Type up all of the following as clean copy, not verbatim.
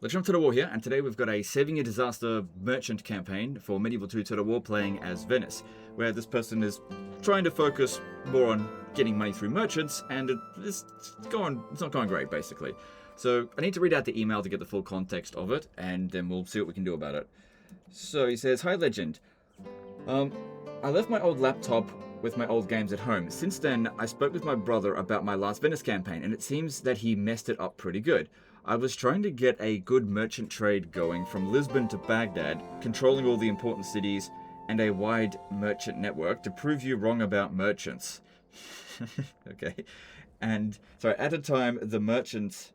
Legend of Total War here, and today we've got a Saving a Disaster merchant campaign for Medieval 2 Total War playing as Venice, where this person is trying to focus more on getting money through merchants, and it's not going great, basically. So I need to read out the email to get the full context of it, and then we'll see what we can do about it. So he says, "Hi Legend. I left my old laptop with my old games at home. Since then, I spoke with my brother about my last Venice campaign, and it seems that he messed it up pretty good. I was trying to get a good merchant trade going from Lisbon to Baghdad, controlling all the important cities, and a wide merchant network to prove you wrong about merchants." Okay. And so at a time, the merchants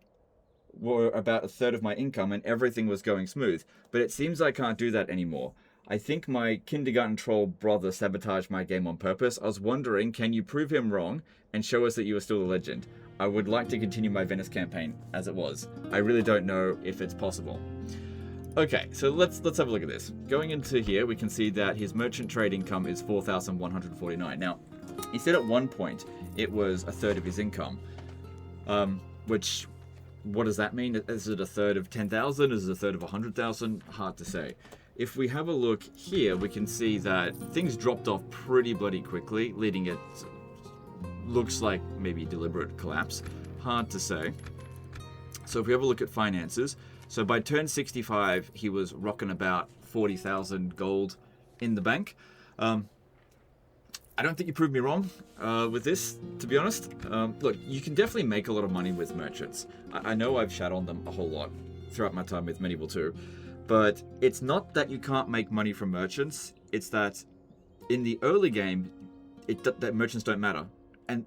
were about a third of my income and everything was going smooth. But it seems I can't do that anymore. I think my kindergarten troll brother sabotaged my game on purpose. I was wondering, can you prove him wrong and show us that you are still a legend? I would like to continue my Venice campaign as it was. I really don't know if it's possible. Okay, so let's have a look at this. Going into here, we can see that his merchant trade income is 4,149. Now, he said at one point it was a third of his income, which, what does that mean? Is it a third of 10,000? Is it a third of 100,000? Hard to say. If we have a look here, we can see that things dropped off pretty bloody quickly, leading it, looks like maybe deliberate collapse. Hard to say. So if we have a look at finances, so by turn 65, he was rocking about 40,000 gold in the bank. I don't think you proved me wrong with this, to be honest. Look, you can definitely make a lot of money with merchants. I know I've shat on them a whole lot throughout my time with Medieval 2. But it's not that you can't make money from merchants. It's that in the early game, that merchants don't matter. And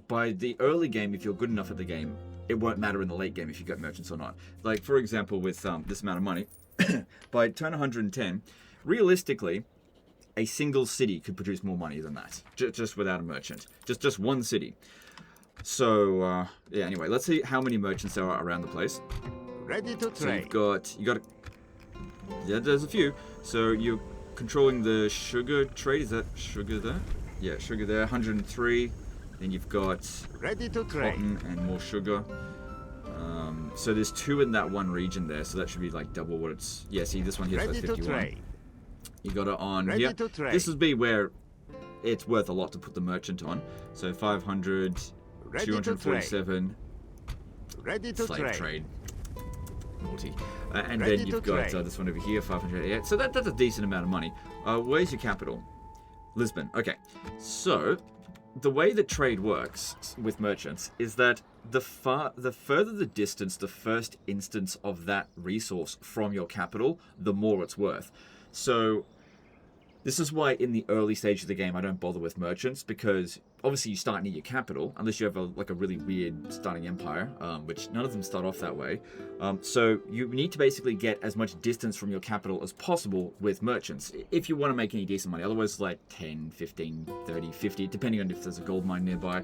by the early game, if you're good enough at the game, it won't matter in the late game if you get merchants or not. Like, for example, with this amount of money, by turn 110, realistically, a single city could produce more money than that, just without a merchant. Just one city. So, yeah, anyway, let's see how many merchants there are around the place. Ready to So trade. you got yeah, there's a few. So you're controlling the sugar trade. Is that sugar there? Yeah, sugar there. 103. Then you've got Ready to trade. cotton and more sugar. So there's 2 in that one region there. So that should be like double what it's. Yeah, see this one here is Ready like to 51. trade. You got it on Ready here. to trade. This would be where it's worth a lot to put the merchant on. So 500, Ready to 247. Ready to Slave trade. trade. Naughty. And Ready then you've to got trade. this one over here, 588. So that's a decent amount of money. Where's your capital? Lisbon. Okay. So the way that trade works with merchants is that the further the distance, the first instance of that resource from your capital, the more it's worth. So this is why in the early stage of the game I don't bother with merchants, because obviously you start near your capital, unless you have a really weird starting empire, which none of them start off that way. So you need to basically get as much distance from your capital as possible with merchants, if you want to make any decent money. Otherwise, like 10, 15, 30, 50, depending on if there's a gold mine nearby,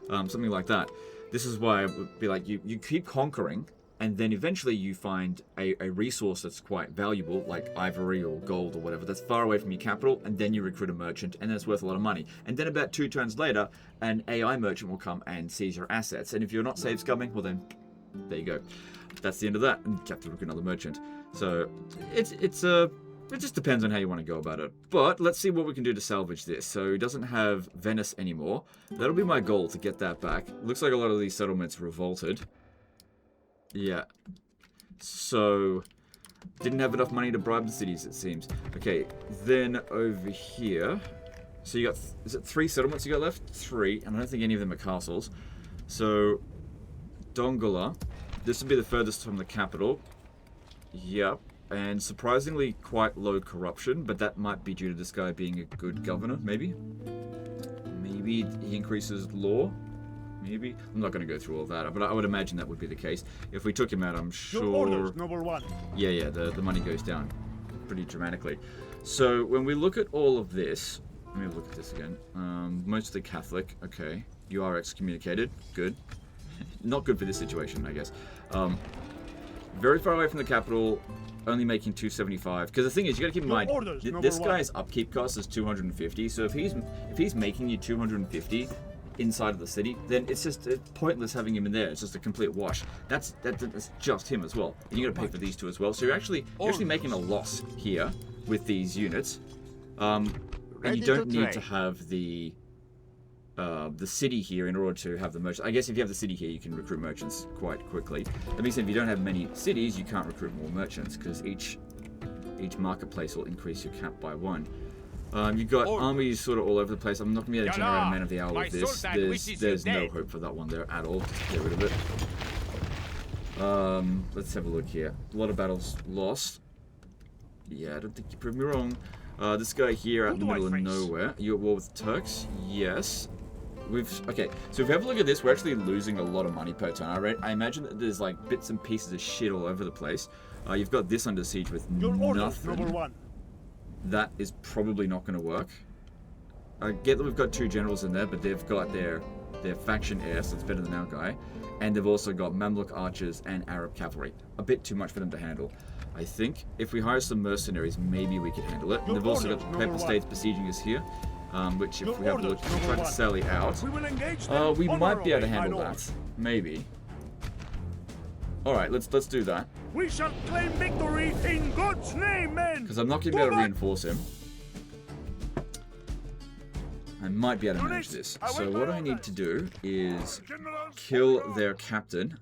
something like that. This is why I would be like, you keep conquering, and then eventually you find a resource that's quite valuable, like ivory or gold or whatever, that's far away from your capital, and then you recruit a merchant, and then it's worth a lot of money. And then about 2 turns later, an AI merchant will come and seize your assets. And if you're not save scumming, well then, there you go. That's the end of that, and you have to recruit another merchant. So, it just depends on how you want to go about it. But let's see what we can do to salvage this. So he doesn't have Venice anymore. That'll be my goal, to get that back. Looks like a lot of these settlements revolted. Yeah. So, didn't have enough money to bribe the cities, it seems. Okay, then over here. So you got, is it 3 settlements you got left? 3, and I don't think any of them are castles. So, Dongola. This would be the furthest from the capital. Yep. And surprisingly quite low corruption, but that might be due to this guy being a good governor, maybe? Maybe he increases law? Maybe? I'm not going to go through all that, but I would imagine that would be the case. If we took him out, I'm sure... Your orders, Noble One. Yeah, the money goes down pretty dramatically. So when we look at all of this... Let me look at this again. Mostly Catholic. Okay. You are excommunicated. Good. Not good for this situation, I guess. Very far away from the capital, only making 275. Because the thing is, you got to keep in mind, this guy's upkeep cost is 250. So if he's making you 250... inside of the city, then it's pointless having him in there. It's just a complete wash. That's just him as well. And you got to pay for these two as well. So you're actually making a loss here with these units. And you don't need to have the city here in order to have the merchants. I guess if you have the city here, you can recruit merchants quite quickly. That means if you don't have many cities, you can't recruit more merchants because each marketplace will increase your cap by 1. You've got armies sort of all over the place. I'm not going to be able to generate a man of the hour with this. There's no hope for that one there at all. Just get rid of it. Let's have a look here. A lot of battles lost. Yeah, I don't think you proved me wrong. This guy here out in the middle of nowhere. You at war with the Turks? Yes. Okay, so if we have a look at this, we're actually losing a lot of money per turn. I imagine that there's like bits and pieces of shit all over the place. You've got this under siege with nothing. That is probably not going to work. I get that we've got 2 generals in there, but they've got their faction heir, so it's better than our guy. And they've also got Mamluk archers and Arab cavalry. A bit too much for them to handle. I think if we hire some mercenaries, maybe we could handle it. And they've also got the Papal States besieging us here. Which, if we have a look, we try to sally out. We might be able to handle that. Maybe. Alright, let's do that. We shall claim victory in God's name, men! Because I'm not going to be able to reinforce him. I might be able to manage this. So what I need to do is kill their captain,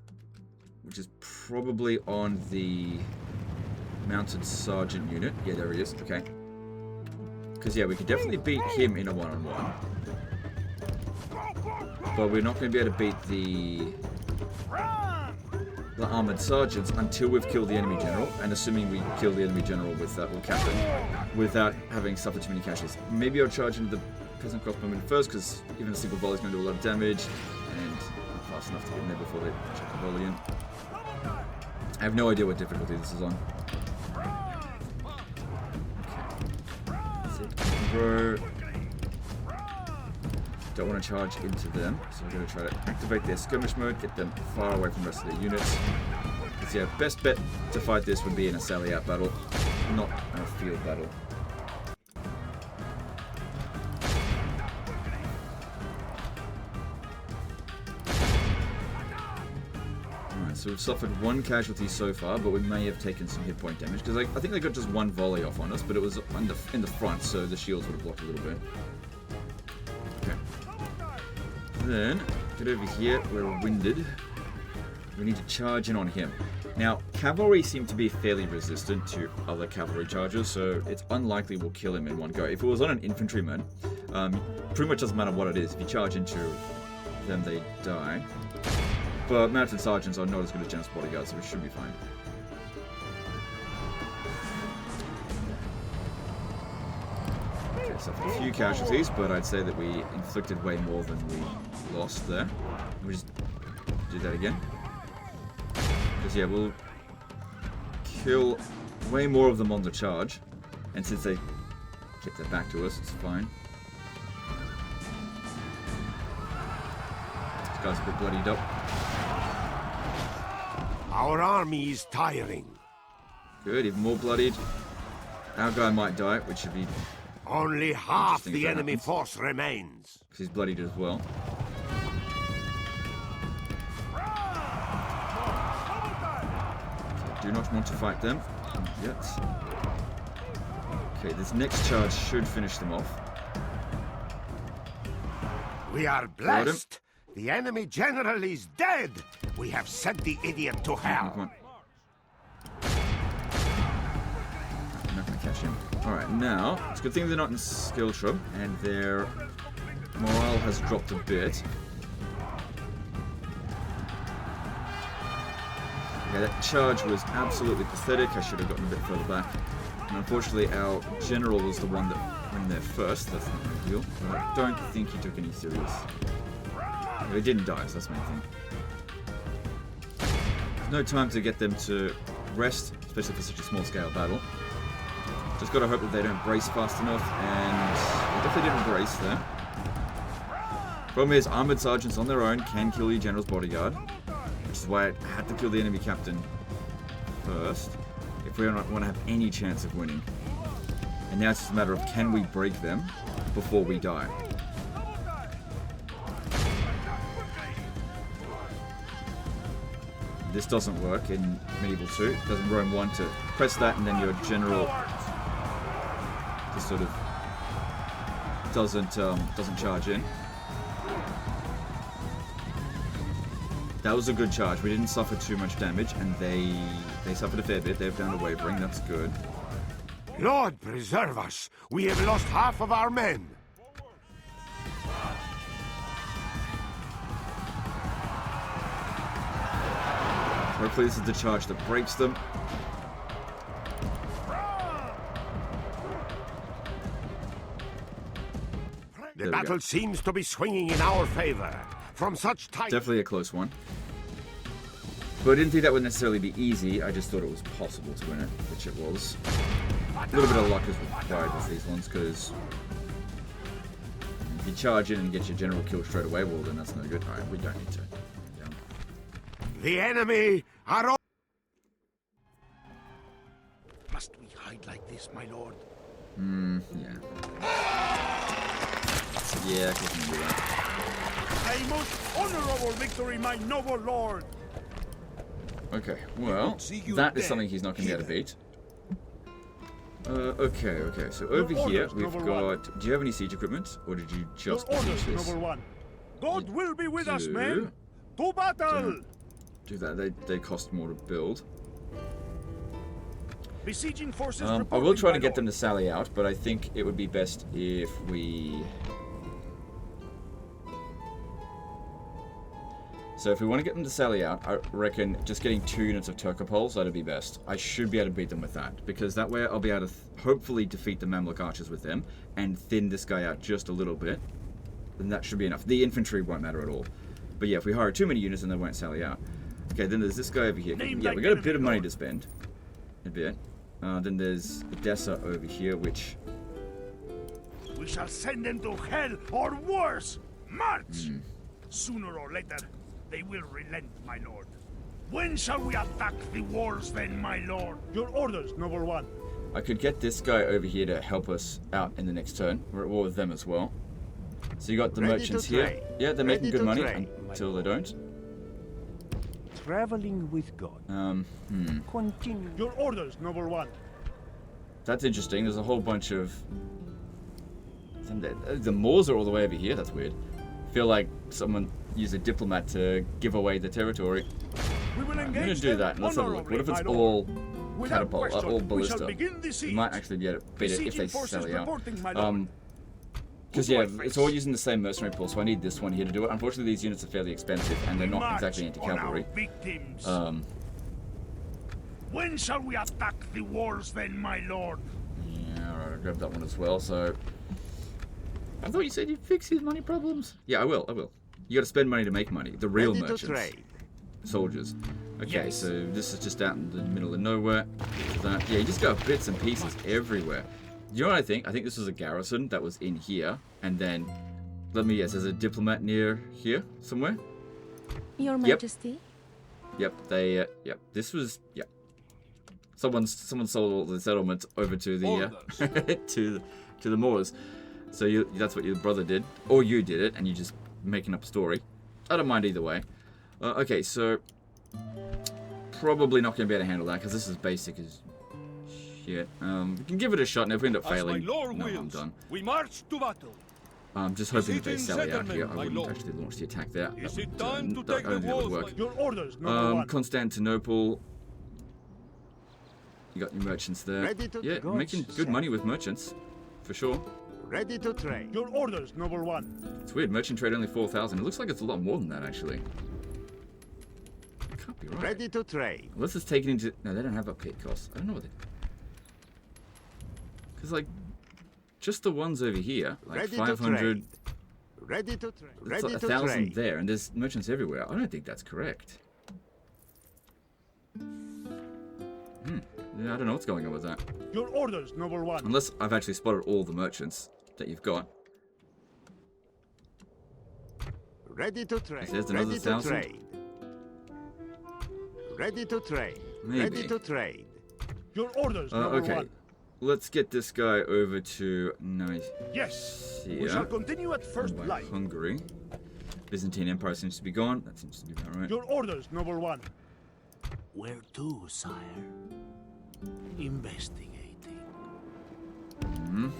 which is probably on the mounted sergeant unit. Yeah, there he is. Okay. Because, yeah, we could definitely beat him in a one-on-one. But we're not going to be able to beat the armored sergeants until we've killed the enemy general, and assuming we kill the enemy general with that or captain without having suffered too many casualties. Maybe I'll charge into the peasant crossbowmen first, because even a single volley is going to do a lot of damage, and I'm fast enough to get in there before they check the volley in. I have no idea what difficulty this is on. Bro, don't want to charge into them, so we're going to try to activate their skirmish mode, get them far away from the rest of their units. Because, yeah, best bet to fight this would be in a sally out battle, not a field battle. Alright, so we've suffered 1 casualty so far, but we may have taken some hit point damage, because I think they got just 1 volley off on us, but it was in the front, so the shields would have blocked a little bit. Okay. Then, get over here, we're winded. We need to charge in on him. Now, cavalry seem to be fairly resistant to other cavalry charges, so it's unlikely we'll kill him in one go. If it was on an infantryman, pretty much doesn't matter what it is. If you charge into them, they die. But mounted sergeants are not as good as general's bodyguards, so it should be fine. Okay, so a few casualties, but I'd say that we inflicted way more than we lost there. We just do that again. Because, yeah, we'll kill way more of them on the charge. And since they kept their back to us, it's fine. This guy's a bit bloodied up. Our army is tiring. Good, even more bloodied. Our guy might die, which should be... Only half the enemy force remains. Because he's bloodied as well. Okay, do not want to fight them. Not yet. Okay, this next charge should finish them off. We are blessed. The enemy general is dead. We have sent the idiot to hell. Come on. I'm not going to catch him. Alright, now, it's a good thing they're not in skill shrub, and their morale has dropped a bit. Okay, that charge was absolutely pathetic. I should have gotten a bit further back. And unfortunately, our general was the one that went in there first. That's not ideal. But I don't think he took any serious. He didn't die, so that's the main thing. There's no time to get them to rest, especially for such a small-scale battle. Just got to hope that they don't brace fast enough, and they definitely didn't brace there. Problem is, armored sergeants on their own can kill your general's bodyguard, which is why I had to kill the enemy captain first, if we want to have any chance of winning. And now it's just a matter of, can we break them before we die? this doesn't work in Medieval 2. It does in Rome 1 to press that and then your general just sort of doesn't charge in. That was a good charge. We didn't suffer too much damage, and they suffered a fair bit. They've down to wavering. That's good. Lord preserve us! We have lost half of our men! Hopefully this is the charge that breaks them. The battle seems to be swinging in our favor. From such time... Definitely a close one. But I didn't think that would necessarily be easy. I just thought it was possible to win it, which it was. A little bit of luck is required with these ones, because if you charge in and get your general kill straight away, well then that's no good. Alright, we don't need to. Yeah. The enemy are all... Must we hide like this, my lord? Yeah. Yeah, I can do that. A most honorable victory, my noble lord! Okay, well, that is something he's not going to be able to beat. Okay, so over here we've got... Do you have any siege equipment? Or did you just siege this? Noble one. God will be with us, men! To battle! Do that, they cost more to build. Besieging forces I will try to get them to sally out, but I think it would be best if we... So if we want to get them to sally out, I reckon just getting 2 units of Turcopoles, that'd be best. I should be able to beat them with that, because that way I'll be able to hopefully defeat the Mamluk archers with them, and thin this guy out just a little bit. Then that should be enough. The infantry won't matter at all. But yeah, if we hire too many units, then they won't sally out. Okay, then there's this guy over here. Yeah, we got a bit of money to spend. A bit. Then there's Edessa over here, which... We shall send them to hell, or worse! March! Sooner or later, they will relent, my lord. When shall we attack the walls then, my lord? Your orders, noble one. I could get this guy over here to help us out in the next turn. We're at war with them as well. So you got the merchants here. Yeah, they're making good money until they don't. Traveling with God. Continue. Your orders, noble one. That's interesting. There's a whole bunch of... The Moors are all the way over here. That's weird. I feel like someone used a diplomat to give away the territory. We will I'm going to do that. Let's have a look. What if it's all catapult, all ballista? We might actually be able to beat it if they sally out. Because yeah, it's all using the same mercenary pool, so I need this one here to do it. Unfortunately, these units are fairly expensive, and they're not exactly anti-cavalry. When shall we attack the walls then, my lord? Yeah, alright, I'll grab that one as well, so... I thought you said you'd fix his money problems. Yeah, I will. You gotta spend money to make money. The real merchants. Soldiers. Okay, yes. So this is just out in the middle of nowhere. Yeah, you just got bits and pieces everywhere. You know what I think? I think this was a garrison that was in here, and then... Let me guess, there's a diplomat near here, somewhere? Your Majesty? Yep, they, yep. This was, yep. Someone sold all the settlements over to the, to the Moors. So that's what your brother did, or you did it, and you're just making up a story. I don't mind either way. Okay, so probably not going to be able to handle that because this is basic as shit. We can give it a shot, and if we end up failing, no, I'm done. We march to battle. I'm just hoping that they sally out here. I wouldn't actually launch the attack there. I don't think that would work. Your orders, Constantinople. You got your merchants there. Yeah, making good money with merchants, for sure. Ready to trade. Your orders, noble one. It's weird, merchant trade only 4,000. It looks like it's a lot more than that, actually. Can't be right. Ready to trade. Unless it's taken into... No, they don't have upkeep costs. I don't know what they... Because, like, just the ones over here, like Ready 500... Ready to trade. It's like 1,000 there, and there's merchants everywhere. I don't think that's correct. Yeah, I don't know what's going on with that. Your orders, noble one. Unless I've actually spotted all the merchants that you've got. Ready to trade. There's another 1,000. Ready to trade. Maybe. Ready to trade. Your orders, noble one. Let's get this guy over to Yes. We shall continue at first light. Hungary. Byzantine Empire seems to be gone. That seems to be about right. Your orders, noble one. Where to, sire? Investigating.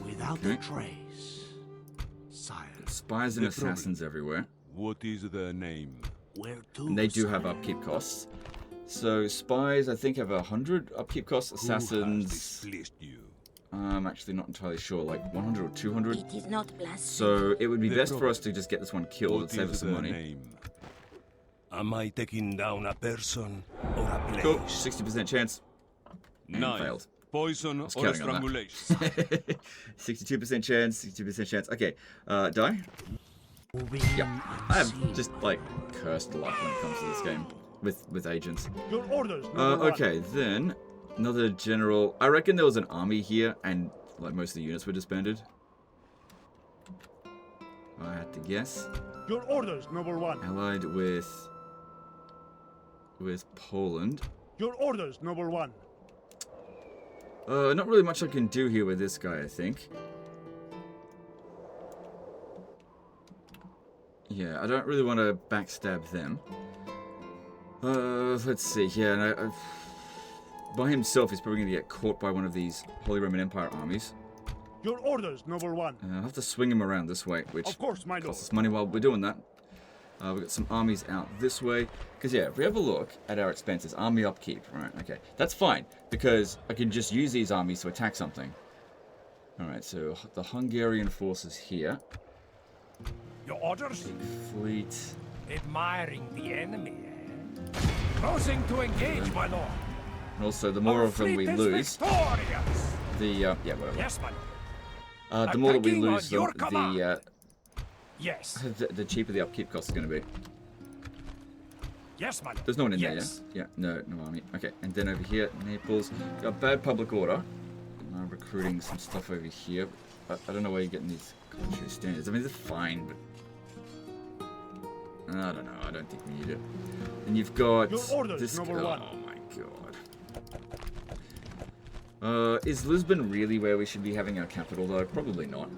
Without a trace. Sire. Spies and assassins everywhere. What is their name? Where to, And they do have sire? upkeep costs. So spies, I think, have 100 upkeep costs. Who has Assassins, displeased you? I'm actually not entirely sure, like 100 or 200. It is not blasphemy. So it would be The best for problem. us to just get this one killed and What save us is some their money. name? Am I taking down a person or a place? Cool, 60% chance. And Knife, failed. poison, or counting on that. strangulation. 62% chance, 62% chance. Okay, die. Moving Yep. I have unseen. just like cursed luck when it comes to this game with agents. Your orders, number one. Okay, then another general. I reckon there was an army here, and like most of the units were disbanded. I had to guess. Your orders, number one. Allied with Poland. Your orders, number one. Not really much I can do here with this guy, I think. Yeah, I don't really want to backstab them. Let's see. Yeah, and by himself, he's probably going to get caught by one of these Holy Roman Empire armies. Your orders, number one. I'll have to swing him around this way, which Of course, my lord. costs us money while we're doing that. We've got some armies out this way. Because, yeah, if we have a look at our expenses, army upkeep, right, okay. That's fine, because I can just use these armies to attack something. Alright, so the Hungarian forces here. Your orders? Fleet. Admiring the enemy, eh? Closing to engage, my lord. And also, the more of them we lose, Victorious. the, yeah, whatever. Yes, my lord. The more that we Attacking on lose, your command. Yes. the cheaper the upkeep cost is going to be. Yes, my lord. There's no one in Yes. there, yeah? Yeah, no army. Okay, and then over here, Naples. Got bad public order. Recruiting some stuff over here. I don't know where you're getting these country standards. I mean, they're fine, but... I don't know. I don't think we need it. And you've got... Your orders, this... number one. Oh, my God. Is Lisbon really where we should be having our capital, though? Probably not.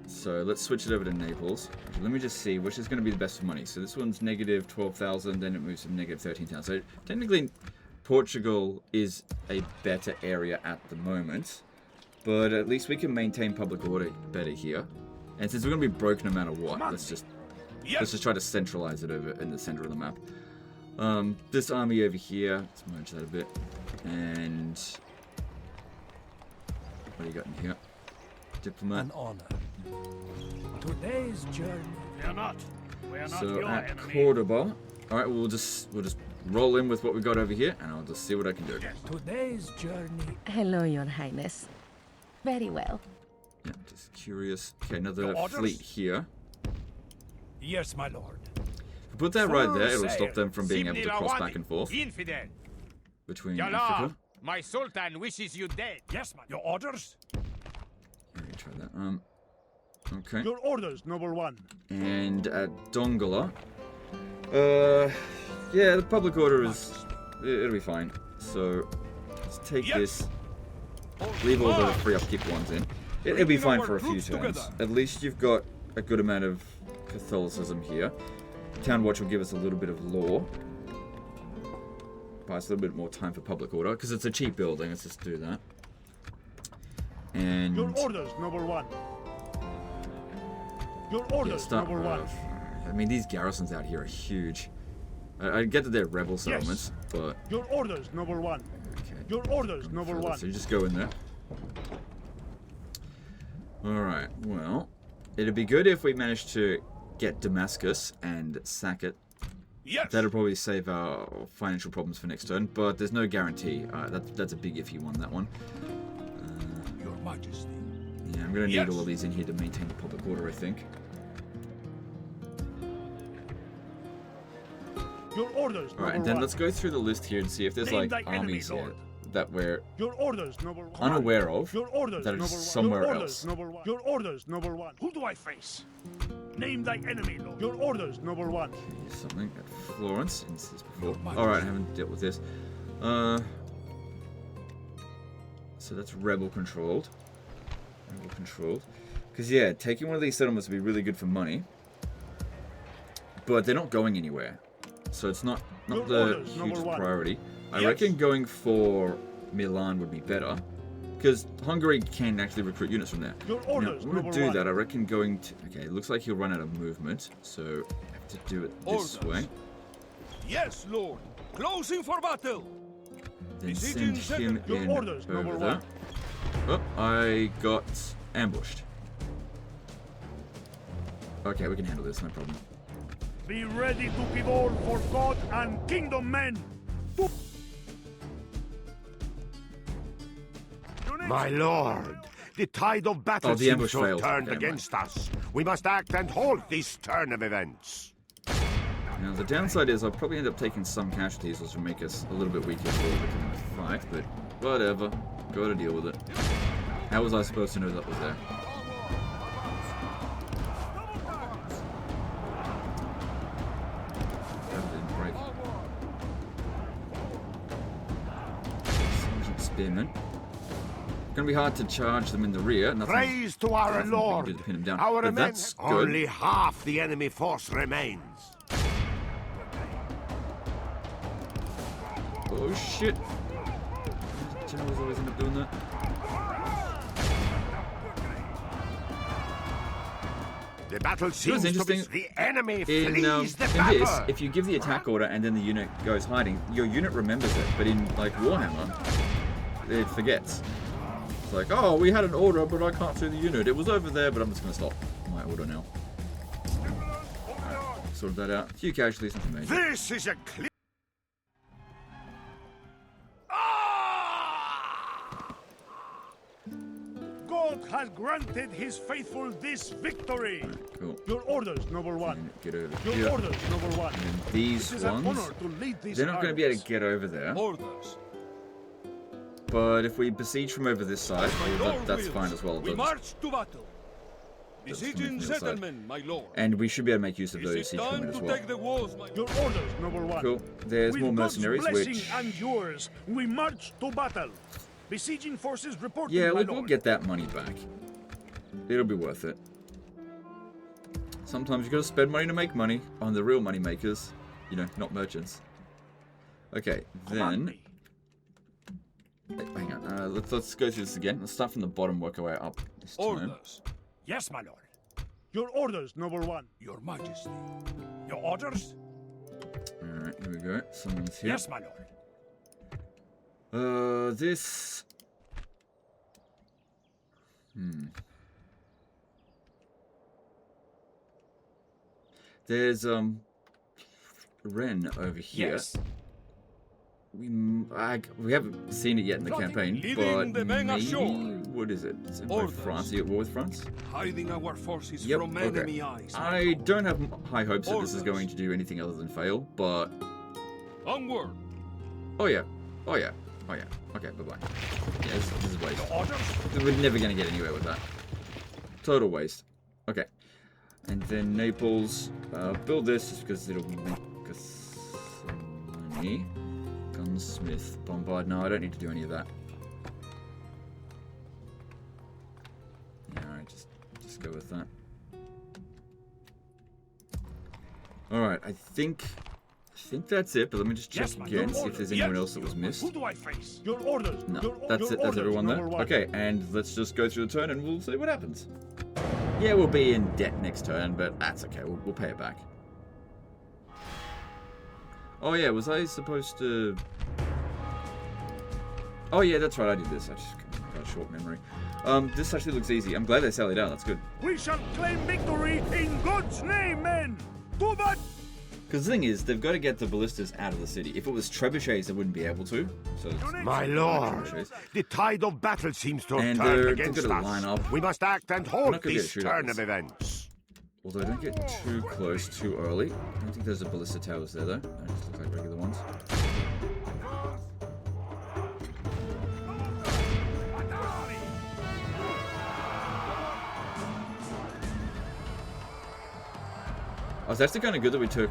So let's switch it over to Naples. Let me just see which is going to be the best for money. So this one's negative 12,000, then it moves to negative 13,000. So technically, Portugal is a better area at the moment, but at least we can maintain public order better here. And since we're going to be broke no matter what, let's just try to centralize it over in the center of the map. This army over here, let's merge that a bit. And what do you got in here? Diplomat. An honor. Today's journey. We are not. We are not So your at enemy. Cordoba, all right, we'll just roll in with what we got over here, and I'll just see what I can do. Today's journey. Hello, Your Highness. Very well. Yeah, just curious. Okay, another Your orders? fleet here. Yes, my lord. If we put that right there, it'll stop them from being able to cross back and forth Infidel. between Yalla, Africa. my sultan wishes you dead. Yes, my. Your orders. Let me try that. Okay. Your orders, number one. And at Dongola, yeah, the public order is, it'll be fine. So let's take Yes. this, leave all the free upkeep ones in. It'll be fine for a few troops turns. together. At least you've got a good amount of Catholicism here. Town Watch will give us a little bit of law. Buy us a little bit more time for public order, because it's a cheap building. Let's just do that. And Your orders, number one. Your yeah, orders, start. number one. I mean, these garrisons out here are huge. I get that they're rebel settlements, but Your orders, number one. okay. Your orders, number Further, one. So you just go in there. Alright, well, it'd be good if we managed to get Damascus and sack it. Yes. That'll probably save our financial problems for next turn, but there's no guarantee. That's a big if you won that one. Your Majesty. Yeah, I'm going to need Yes. all of these in here to maintain the public order, I think. Your orders, number Alright, and then one. let's go through the list here and see if there's Name like thy enemy, armies here Lord. that we're Your orders, number one. unaware of. Your orders, that are number one. somewhere Your else. orders, number one. Your orders, number one. Who do I face? Name thy enemy, Lord. Your orders, number one. Here's something at Florence. Seen this before. Your Majesty. Alright, I haven't dealt with this. So that's rebel controlled. Rebel controlled. Because, yeah, taking one of these settlements would be really good for money. But they're not going anywhere. so it's not Your the orders, huge number one. priority. I Yes. reckon going for Milan would be better, because Hungary can actually recruit units from there. Your Now, orders, in order to number do one. that, I reckon going to... Okay, it looks like he'll run out of movement, so I have to do it this Orders. way. Yes, Lord. Closing for battle. Then Besieging send him Your in orders, over number there. one. Oh, I got ambushed. Okay, we can handle this, no problem. Be ready to give all for God and kingdom men. My lord, the tide of battle Oh, the seems ambush to have failed. turned Okay, against us. We must act and halt this turn of events. Now, the downside is I'll probably end up taking some casualties, which will make us a little bit weaker before we can fight, but whatever. Gotta deal with it. How was I supposed to know that was there? That didn't break. Sergeant Spearman. Gonna be hard to charge them in the rear. Nothing- Praise to our nothing we can lord. do to pin 'em down. Our But men, that's good. only half the enemy force remains. Oh shit! Generals always end up doing that. The battle seems to be... interesting. The enemy In flees the this, battle. if you give the attack order and then the unit goes hiding, your unit remembers it. But in like Warhammer, it forgets. It's like, oh, we had an order, but I can't see the unit. It was over there, but I'm just gonna stop my order now. Alright, sorted that out. A few casualties, nothing major. This is a clear... God has granted his faithful this victory. Cool. Your orders, number one. And get over Your here. orders, number one. And then these It is an ones, honor to lead these they're not going to be able to armies. get over there. Orders. But if we besiege from over this side, My well, lord that's wills. fine as well. We They'll just- march to battle. just Besieging come from the other side. settlement, my lord. And we should be able to make use of Is those it siege time crewmen to as well. take the walls, my Your lord? orders, number one. Cool. There's With more God's mercenaries, blessing which... and yours, we march to battle. Besieging forces reporting, Yeah, my we'll lord. get that money back. It'll be worth it. Sometimes you gotta spend money to make money on the real money makers. You know, not merchants. Okay, Command then... me. Hang on, let's go through this again. Let's start from the bottom, work our way up this time. Orders. Yes, my lord. Your orders, number one. Your majesty. Your orders? Alright, here we go. Someone's here. Yes, my lord. This... There's, Ren over here. Yes. We haven't seen it yet in the campaign, Leading the but men maybe... ashore. What is it? It's in Orders. France. Are you at war with France? Hiding our forces Yep, from okay. enemy eyes. I don't have high hopes that this is Orders. going to do anything other than fail, but... Onward. Oh yeah. Oh yeah. Oh yeah. Okay, bye-bye. Yeah, this is waste. Orders. We're never going to get anywhere with that. Total waste. Okay. And then Naples. Build this just because it'll make us some money. Gunsmith. Bombard. No, I don't need to do any of that. Yeah, alright, just go with that. Alright, I think that's it, but let me just check Yes, my again, lord. see if there's anyone Yes. else that was missed. Who do I face? Your orders. No, Your, that's your it. That's orders, everyone there. number one. Okay, and let's just go through the turn and we'll see what happens. Yeah, we'll be in debt next turn, but that's okay. We'll pay it back. Oh yeah, was I supposed to... Oh yeah, that's right. I did this. I just got a short memory. This actually looks easy. I'm glad they sallied out. That's good. We shall claim victory in God's name, men. To bat. Because the thing is, they've got to get the ballistas out of the city. If it was trebuchets, they wouldn't be able to. So it's My lord, the tide of battle seems to have And turned they're against gonna us. line up. We must act and not halt gonna get this a shoot turn at of this. events. Although don't get too close too early. I don't think there's a ballista towers there though. They just look like regular ones. Oh, it's actually kind of good that we took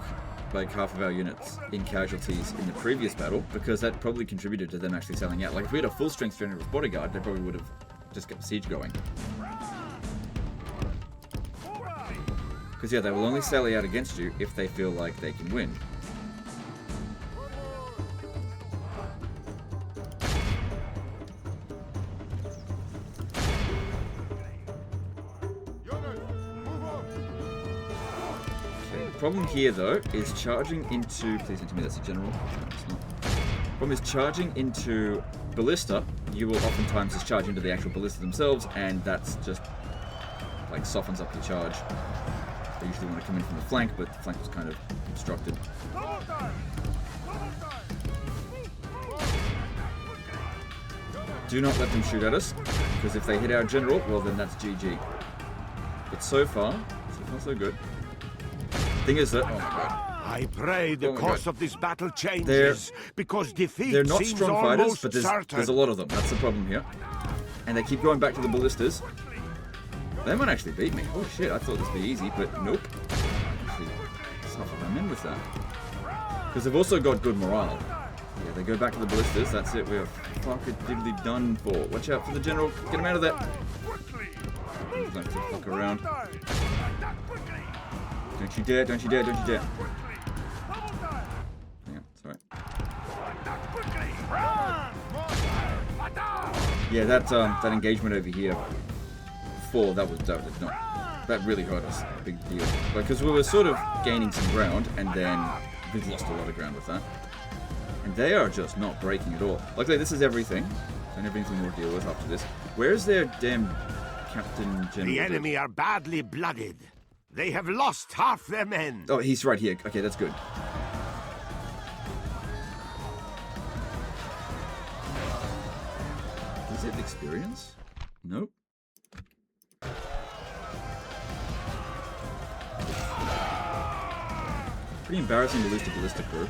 like half of our units in casualties in the previous battle, because that probably contributed to them actually selling out. Like if we had a full strength general with bodyguard, they probably would have just kept the siege going. Because yeah, they will only sally out against you if they feel like they can win. Problem here, though, is charging into... Please don't tell me that's a general. No, it's not. Problem is charging into ballista. You will oftentimes just charge into the actual ballista themselves, and that's just like softens up your charge. They usually want to come in from the flank, but the flank was kind of obstructed. Do not let them shoot at us, because if they hit our general, well then that's GG. But so far so good. Thing is that, oh my god. I pray the Oh my course God. of this battle changes, because defeat They're not seems strong fighters, almost but certain. there's a lot of them. That's the problem here. And they keep going back to the ballistas. They might actually beat me. Oh shit, I thought this would be easy, but nope. Actually, suffer them in with that. Because they've also got good morale. Yeah, they go back to the ballistas. That's it. We're fucking diddly done for. Watch out for the general. Get him out of there. Don't have to fuck around. Don't you dare, don't you dare, don't you dare. Yeah, sorry. Yeah, that engagement over here before, that really hurt us. Big deal. Because we were sort of gaining some ground, and then we've lost a lot of ground with that. And they are just not breaking at all. Luckily, this is everything, and everything we'll deal with after this. Where's their damn Captain General? The enemy are badly blooded. They have lost half their men. Oh, he's right here. Okay, that's good. Is it experience? Nope. Pretty embarrassing to lose to Ballista Crew.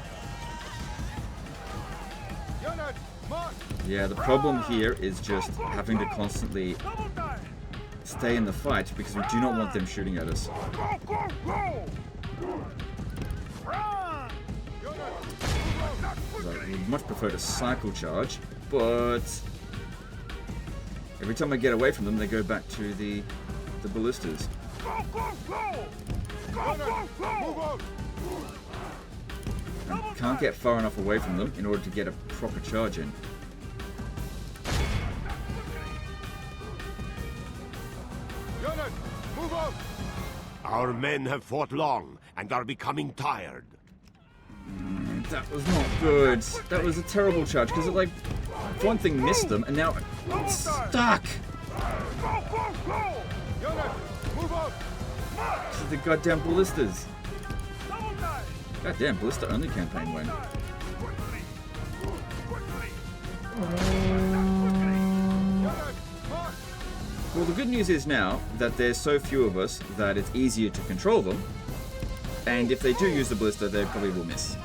Yeah, the problem here is just having to constantly stay in the fight because we do not want them shooting at us. I would much prefer to cycle charge, but every time I get away from them, they go back to the ballistas. I can't get far enough away from them in order to get a proper charge in. Our men have fought long and are becoming tired. That was not good. That was a terrible charge because it, like, one thing missed them and now it's stuck. This is the goddamn ballistas. Goddamn, ballista only campaign win. Well, the good news is now that there's so few of us that it's easier to control them. And if they do use the ballista, they probably will miss.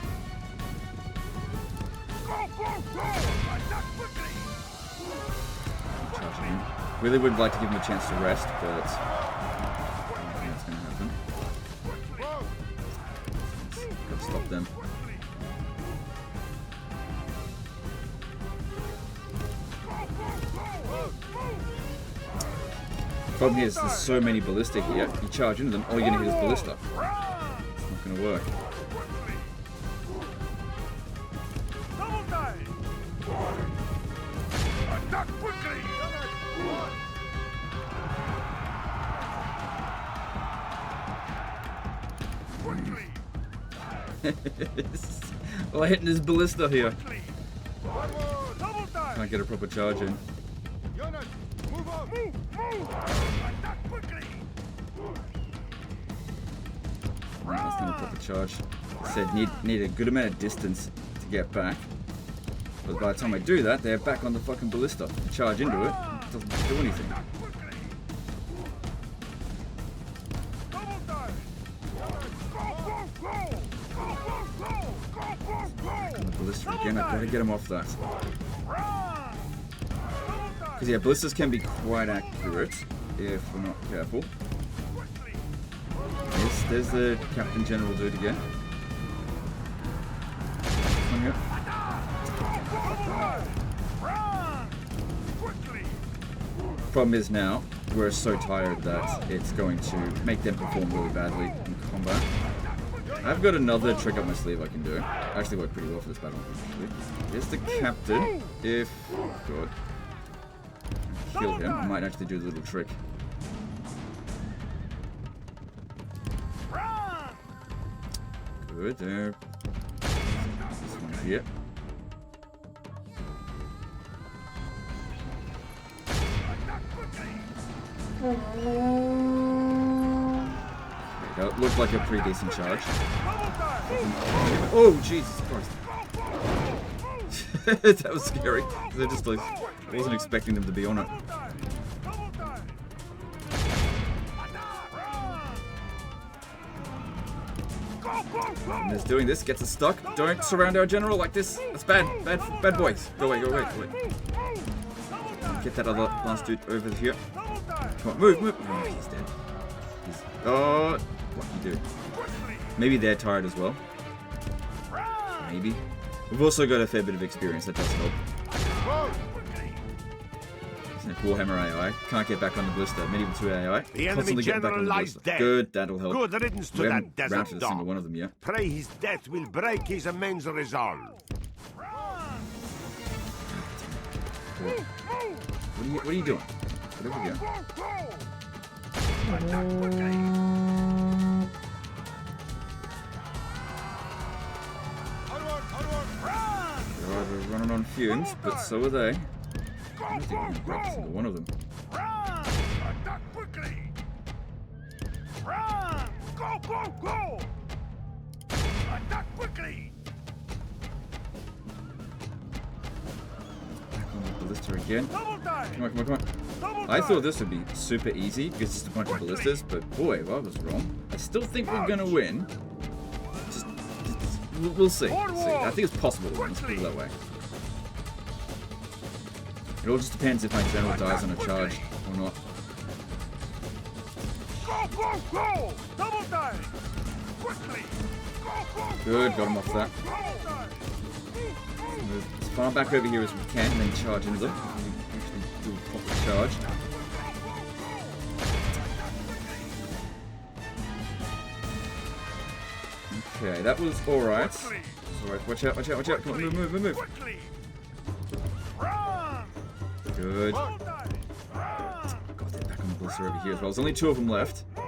Really would like to give him a chance to rest, but I don't think that's going to happen. Gotta stop them. The problem is there's so many ballista here. You charge into them, all you're going to hit is ballista. It's not going to work. Well, hitting his ballista here. Can't get a proper charge in. That's not a proper charge. I said need a good amount of distance to get back. But by the time I do that, they're back on the fucking ballista. Charge into it, doesn't do anything. On the ballista again, I better get him off that. Because yeah, ballistas can be quite accurate if we're not careful. There's the Captain General dude again. Come here. Problem is now, we're so tired that it's going to make them perform really badly in combat. I've got another trick up my sleeve I can do. Actually worked pretty well for this battle, actually. Here's the Captain. If... oh god. Kill him. I might actually do a little trick. Good, there. This one here. That looked like a pretty decent charge. Oh, Jesus Christ. That was scary. They're just like, I wasn't expecting them to be on it. And there's doing this, gets us stuck. Don't surround our general like this. That's bad. Bad boys. Go away, go away, go away. Get that other last dude over here. Come on, move. Oh, he's dead. Oh, what you do? Maybe they're tired as well. Maybe. We've also got a fair bit of experience, that does help. Isn't it Warhammer AI? Can't get back on the blister. Medieval 2 AI. The enemy general lies dead. Good, that'll help. Good riddance to We that haven't desert routed a single dog. one of them yet. Pray his death will break his immense resolve. What are you doing? Get over here. They're running on fumes, but so are they. I don't think we can break a single one of them. Attack quickly! Run! Go! Attack quickly! Back on the ballista again. Double time! Come on. I thought this would be super easy because it's just a bunch of ballistas, but boy, I was wrong. I still think we're gonna win. We'll see. I think it's possible to win. Let's put it that way. It all just depends if my general dies on a charge or not. Go! Double time! Quickly! Go! Good, got him off that. Move as far back over here as we can and then charge into them. Actually do a proper charge. Okay, that was alright. Alright, watch out. Come on, move. Quickly! Run! Good. Double time! Run! God, they're back on the blister over here as well. There's only 2 of them left. Go!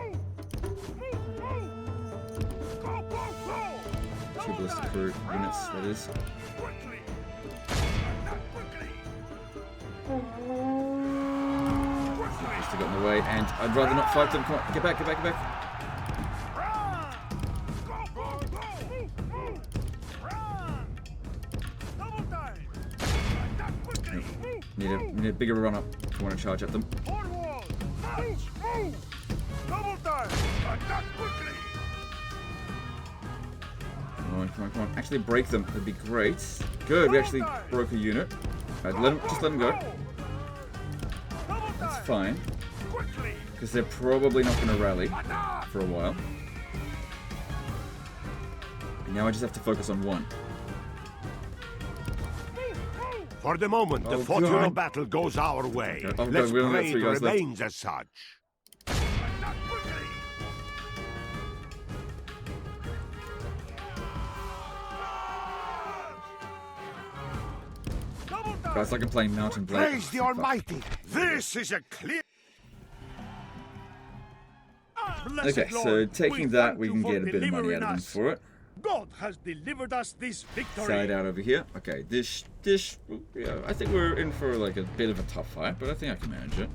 2 ballista crew units, that is. Quickly! Just got in the way, and I'd rather not fight them. Come on, get back. Run! Go! Run! Double time! Attack quickly! Need a bigger run up if you want to charge at them. Forward! Move! Double time! Attack quickly! Come on. Actually break them, that'd be great. Good, we actually broke a unit. Alright, just let them go. That's fine. Quickly! Because they're probably not going to rally for a while. And now I just have to focus on one. For the moment, the Oh, fortune God. of battle goes our way. Oh, God, Let's we only got pray 3 it guys left. remains as such. Attack quickly! Double time! Guys, like I'm playing Mountain Blade. Praise the Almighty. This is a clear... Blessed Okay, so Lord, taking we that, thank we you can for get a bit of money delivering out of them us. for it. God has delivered us this victory. Side out over here. Okay, this, yeah, I think we're in for like a bit of a tough fight, but I think I can manage it.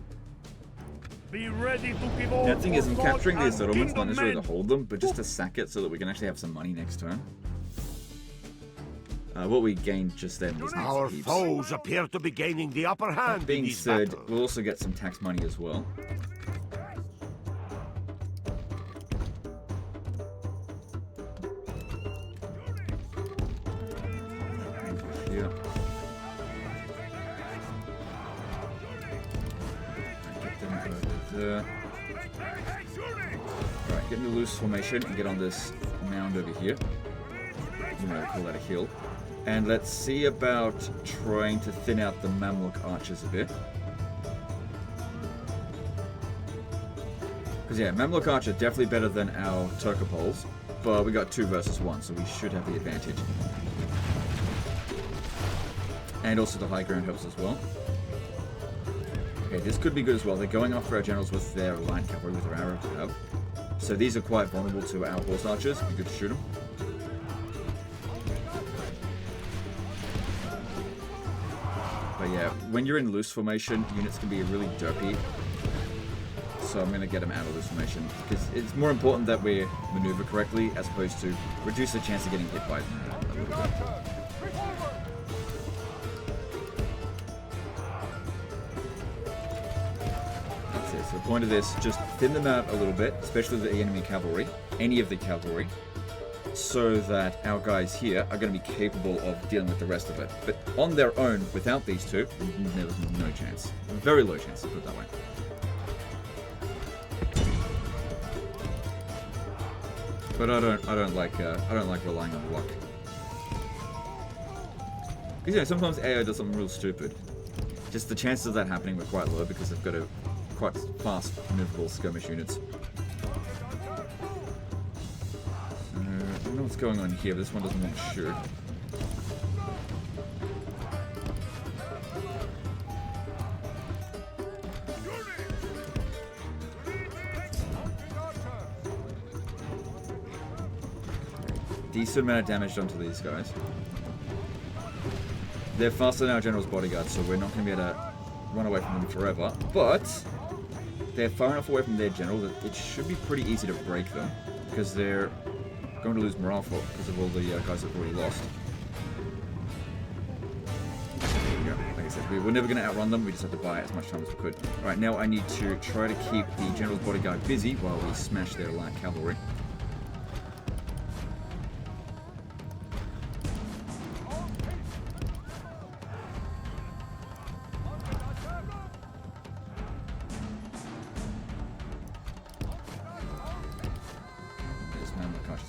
Be ready to give all Yeah, the thing is, I'm for capturing God these and settlements, not kingdom necessarily to men. hold them, but just to sack it so that we can actually have some money next turn. What we gained just then was not Our heaps. foes appear to be gaining the upper hand in Being this said, battle. we'll also get some tax money as well. Here. Get them over there. Alright, get into loose formation and get on this mound over here. You know, call that a hill. And let's see about trying to thin out the Mamluk archers a bit. Because yeah, Mamluk archer definitely better than our Turkopoles, but we got 2 versus 1, so we should have the advantage. And also the high ground helps as well. Okay, this could be good as well. They're going after our generals with their line cavalry, with their arrow to have. So these are quite vulnerable to our horse archers. Be good to shoot them. But yeah, when you're in loose formation, units can be really dopey. So I'm going to get them out of loose formation. Because it's more important that we maneuver correctly as opposed to reduce the chance of getting hit by them a little bit. That's it. So the point of this, just thin them out a little bit, especially the enemy cavalry, any of the cavalry, so that our guys here are going to be capable of dealing with the rest of it. But on their own, without these two, there's no chance. Very low chance, to put it that way. But I don't like relying on luck. Because, you know, sometimes AI does something real stupid. Just the chances of that happening were quite low because they've got a quite fast, maneuverable skirmish units. I don't know what's going on here, but this one doesn't want to shoot. Decent amount of damage done to these guys. They're faster than our general's bodyguard, so we're not going to be able to run away from them forever. But they're far enough away from their general that it should be pretty easy to break them, because they're going to lose morale because of all the guys that have already lost. There we go. Like I said, we're never going to outrun them. We just have to buy as much time as we could. All right, now I need to try to keep the general's bodyguard busy while we smash their light cavalry.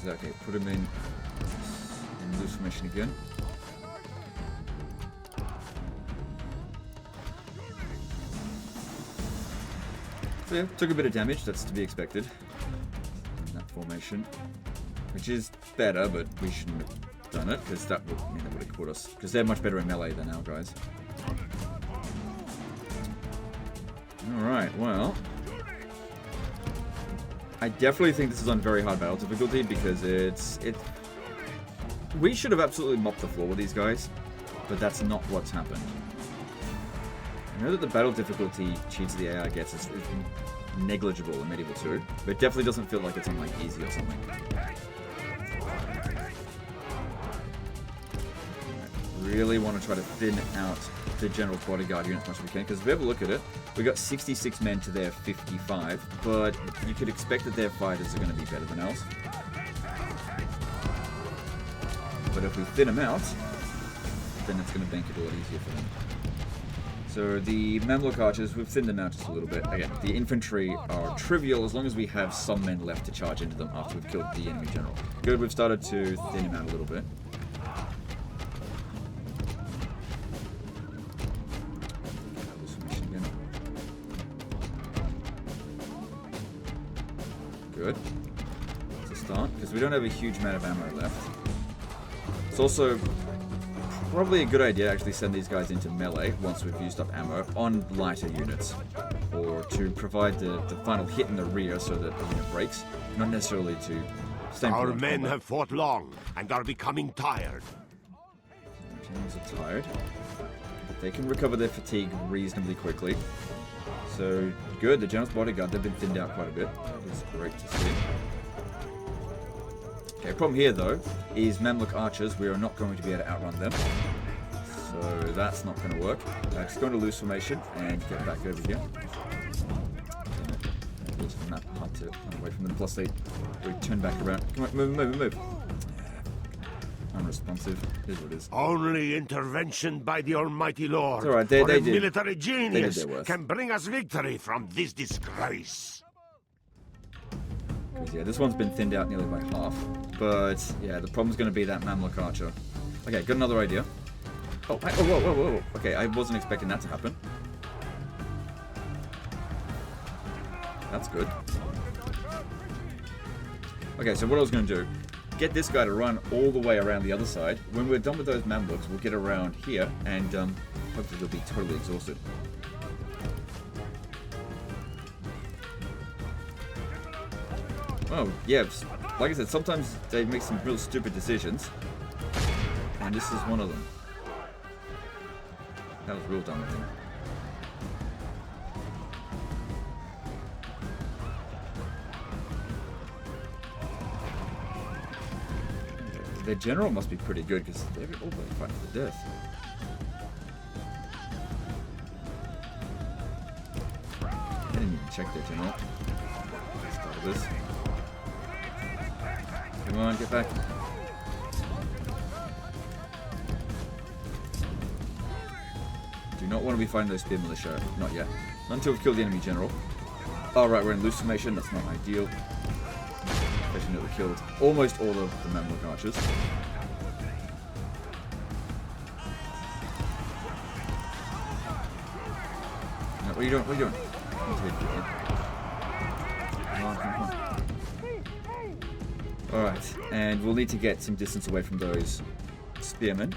Okay, put him in loose formation again. So yeah, took a bit of damage, that's to be expected in that formation. Which is better, but we shouldn't have done it, because that would mean they would have caught us. Because they're much better in melee than our guys. Alright, well, I definitely think this is on very hard battle difficulty because we should have absolutely mopped the floor with these guys, but that's not what's happened. I know that the battle difficulty cheats the AI gets is negligible in Medieval 2, but it definitely doesn't feel like it's on like easy or something. Really want to try to thin out the general's bodyguard unit as much as we can, because if we have a look at it, we got 66 men to their 55, but you could expect that their fighters are going to be better than ours. But if we thin them out, then it's going to make it a lot easier for them. So the Mamluk archers, we've thinned them out just a little bit. Again, the infantry are trivial as long as we have some men left to charge into them after we've killed the enemy general. Good, we've started to thin him out a little bit. Good. That's a start, because we don't have a huge amount of ammo left. It's also probably a good idea to actually send these guys into melee once we've used up ammo on lighter units, or to provide the final hit in the rear so that the unit breaks, not necessarily to stay. Our men have fought long and are becoming tired. Our generals are tired, but they can recover their fatigue reasonably quickly. So, good, the general's bodyguard, they've been thinned out quite a bit. That is great to see. Okay, problem here, though, is Mamluk archers. We are not going to be able to outrun them. So, that's not going to work. Just go into loose formation and get back over here. It's not hard to run away from them. Plus, they turn back around. Come on, move. Unresponsive. Here's what it is. Only intervention by the Almighty Lord, it's all right. They or a did. military genius their worst. can bring us victory from this disgrace. Yeah, this one's been thinned out nearly by half. But yeah, the problem's going to be that Mamluk archer. Okay, got another idea. Oh, whoa. Okay, I wasn't expecting that to happen. That's good. Okay, so what I was going to do, get this guy to run all the way around the other side. When we're done with those Mamluks, we'll get around here and hopefully they'll be totally exhausted. Oh, yeah, like I said, sometimes they make some real stupid decisions, and this is one of them. That was real dumb of him. Their general must be pretty good because they're all fighting to the death. I didn't even check their general. Start this. Come on, get back. Do not want to be fighting those spear militia. Not yet. Not until we've killed the enemy general. Alright, we're in loose formation. That's not ideal. Especially that we killed almost all of the Mamluk archers. No, what are you doing? What are you doing? Alright, and we'll need to get some distance away from those spearmen.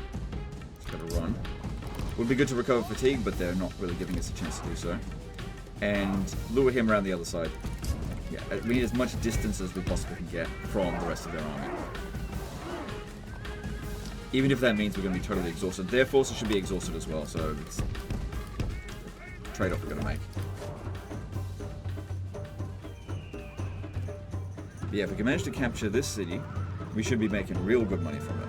Just gotta run. Would be good to recover fatigue, but they're not really giving us a chance to do so. And lure him around the other side. Yeah, we need as much distance as we possibly can get from the rest of their army. Even if that means we're going to be totally exhausted. Their forces should be exhausted as well, so it's a trade-off we're going to make. But yeah, if we can manage to capture this city, we should be making real good money from it.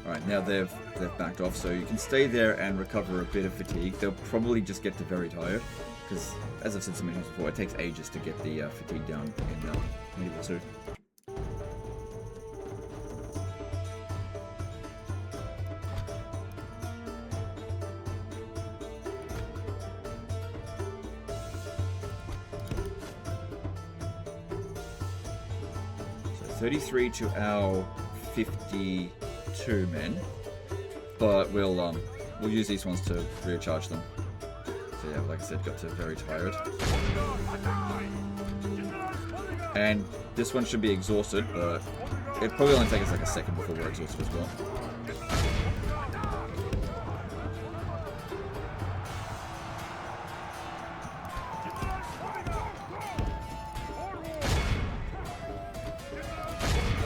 Alright, now they've backed off, so you can stay there and recover a bit of fatigue. They'll probably just get very tired, because, as I've said so many times before, it takes ages to get the fatigue down in Medieval 2. So 33 to our 52 men. But we'll use these ones to recharge them. So yeah, like I said, got to very tired. And this one should be exhausted, but it probably only take us like a second before we're exhausted as well.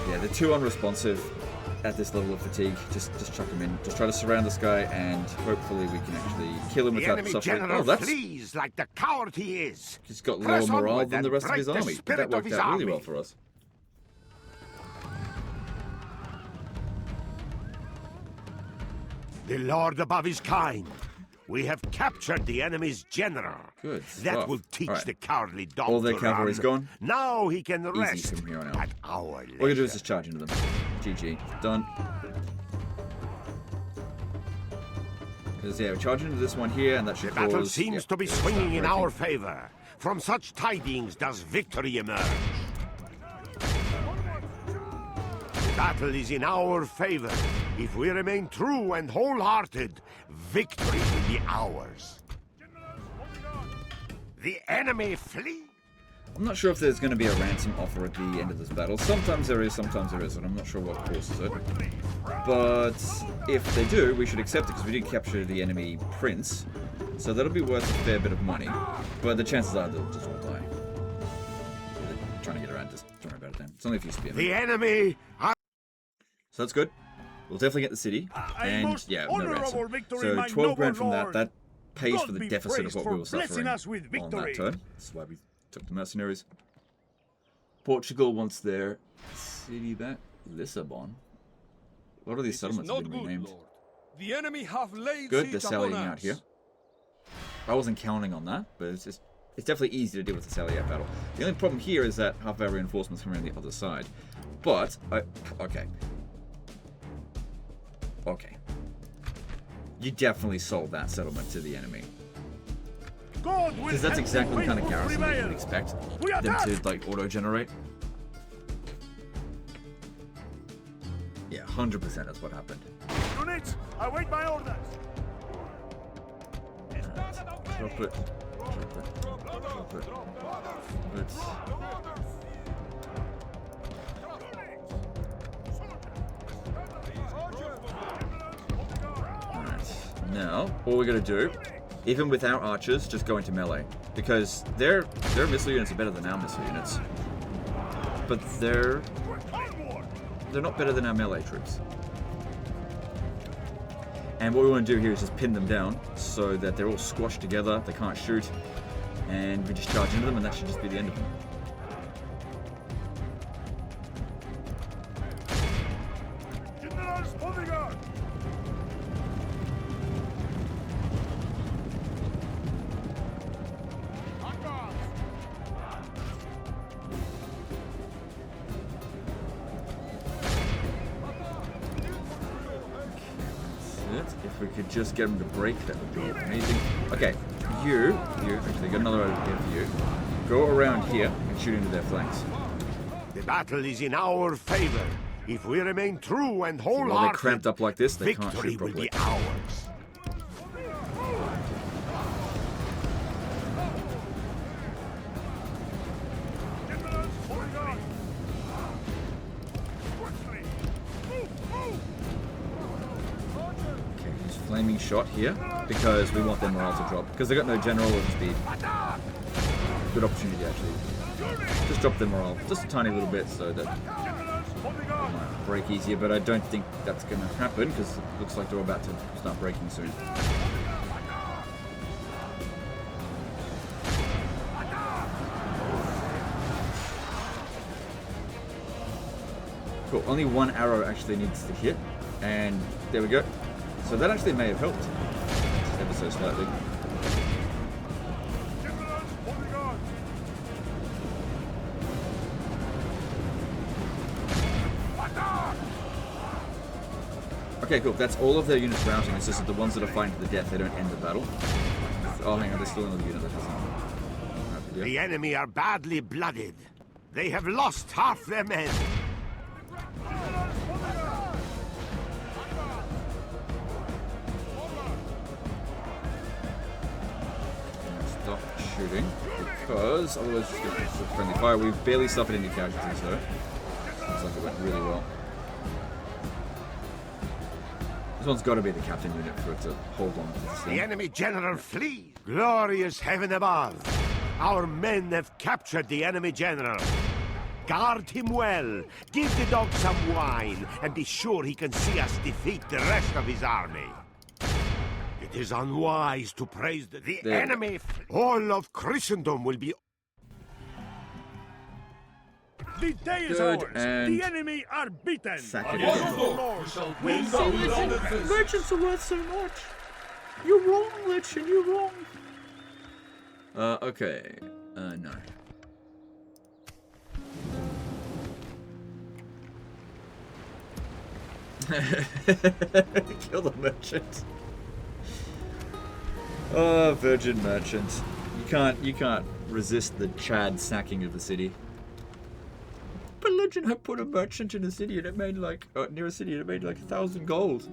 Yeah, they're too unresponsive at this level of fatigue. Just chuck him in. Just try to surround this guy, and hopefully we can actually kill him without suffering. Oh, that's... flees like the coward he is. He's got lower morale than the rest of his army. But that worked out really well for us. The Lord above is kind. We have captured the enemy's general. Good That stuff. will teach Right. the cowardly dog All their to cavalry's run. gone. Now he can rest from here on out. at our All we gotta do is just charge into them. GG. Done. Because, yeah, we're charging into this one here, and that should The battle cause... seems yeah, to be start swinging in breaking. our favor. From such tidings does victory emerge. The battle is in our favor. If we remain true and wholehearted, victory will be ours. The enemy flee. I'm not sure if there's going to be a ransom offer at the end of this battle. Sometimes there is, sometimes there isn't. I'm not sure what causes it. But if they do, we should accept it, because we did capture the enemy prince. So that'll be worth a fair bit of money. But the chances are they'll just all die. They're trying to get around, just don't worry about it then. It's only a few spearmen. The enemy are... So that's good. We'll definitely get the city. And most yeah, no honorable ransom. victory, So my 12 grand noble from lord. that pays God for the be deficit of praised what for we were blessing suffering us with on victory. that turn. This is why we took the mercenaries. Portugal wants their city back. Lisbon. A lot of these It is settlements not have been good, renamed. Lord. The enemy have laid Good, they're siege upon sallying out us. here. I wasn't counting on that, but it's definitely easy to deal with the sally out battle. The only problem here is that half our reinforcements come around the other side. But okay. You definitely sold that settlement to the enemy. Because that's exactly the kind of garrison that you would expect them to like auto-generate. Yeah, 100% that's what happened. Units, await my orders. Drop it. Drop it. Alright. Now, all we're gonna do, even with our archers, just go into melee. Because their missile units are better than our missile units. But they're not better than our melee troops. And what we want to do here is just pin them down so that they're all squashed together, they can't shoot, and we just charge into them, and that should just be the end of them. If we could just get them to break, that would be amazing. Okay, actually got another idea for you. Go around here and shoot into their flanks. The battle is in our favor. If we remain true and wholehearted, While they're cramped up like this, they can't victory shoot will properly. be ours. Okay, just flaming shot here because we want their morale to drop because they got no general or speed. Good opportunity actually. Just drop their morale just a tiny little bit so that they might break easier, but I don't think that's going to happen because it looks like they're about to start breaking soon. Cool, only one arrow actually needs to hit, and there we go. So that actually may have helped, just ever so slightly. Okay, cool. That's all of their units routing. It's just that the ones that are fighting to the death, they don't end the battle. Oh, hang on, there's still another unit that hasn't. The enemy are badly blooded. They have lost half their men. Stop shooting, because otherwise it's going to be friendly fire. We've barely suffered any casualties though. Looks like it went really well. This one's got to be the captain unit for it to hold on to this thing. The enemy general flees. Glorious heaven above. Our men have captured the enemy general. Guard him well. Give the dog some wine, and be sure he can see us defeat the rest of his army. It is unwise to praise the enemy. All of Christendom will be... The day is Good, ours. and The enemy are beaten. sack it. Merchants are worth so much. You're wrong, merchant. You're wrong. Okay. No. Kill the merchant. Oh, virgin merchant. You can't resist the Chad sacking of the city. But legend had put a merchant in a city and it made like near a city and it made like 1,000 gold.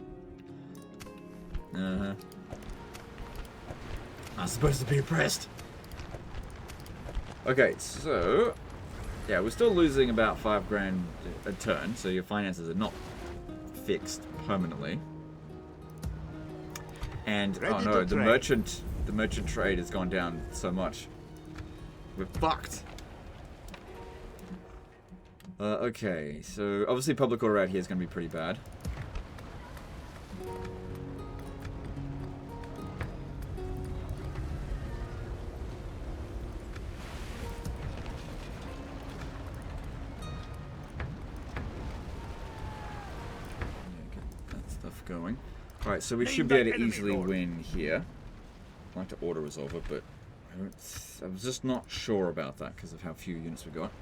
I'm supposed to be impressed. Okay, so yeah, we're still losing about 5 grand a turn, so your finances are not fixed permanently. And oh no, the merchant trade has gone down so much. We're fucked. Okay, so obviously public order out here is going to be pretty bad. Going. Alright, so we should be able to easily win here. I'd like to auto resolve it, but I'm just not sure about that because of how few units we got.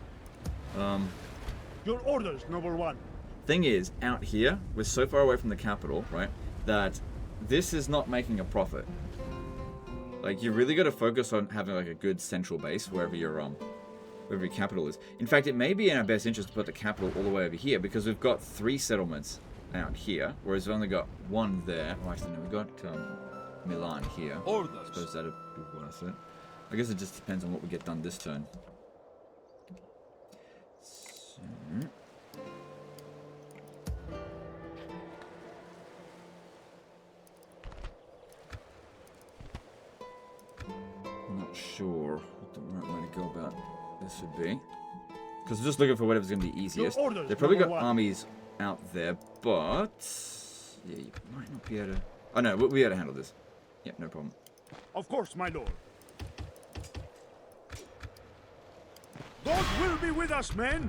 Your orders, noble one. Thing is, out here, we're so far away from the capital, right, that this is not making a profit. Like, you really got to focus on having like a good central base wherever your capital is. In fact, it may be in our best interest to put the capital all the way over here because we've got 3 settlements out here, whereas we've only got 1 there. Oh, actually, no, we've got Milan here. I suppose that'd be worth it. I guess it just depends on what we get done this turn. So... I'm not sure what the right way to go about this would be. Because I'm just looking for whatever's going to be easiest. They've probably got armies out there, but yeah, you might not be able to Oh no, we had to handle this. Yeah, no problem. Of course, my lord. God will be with us, men.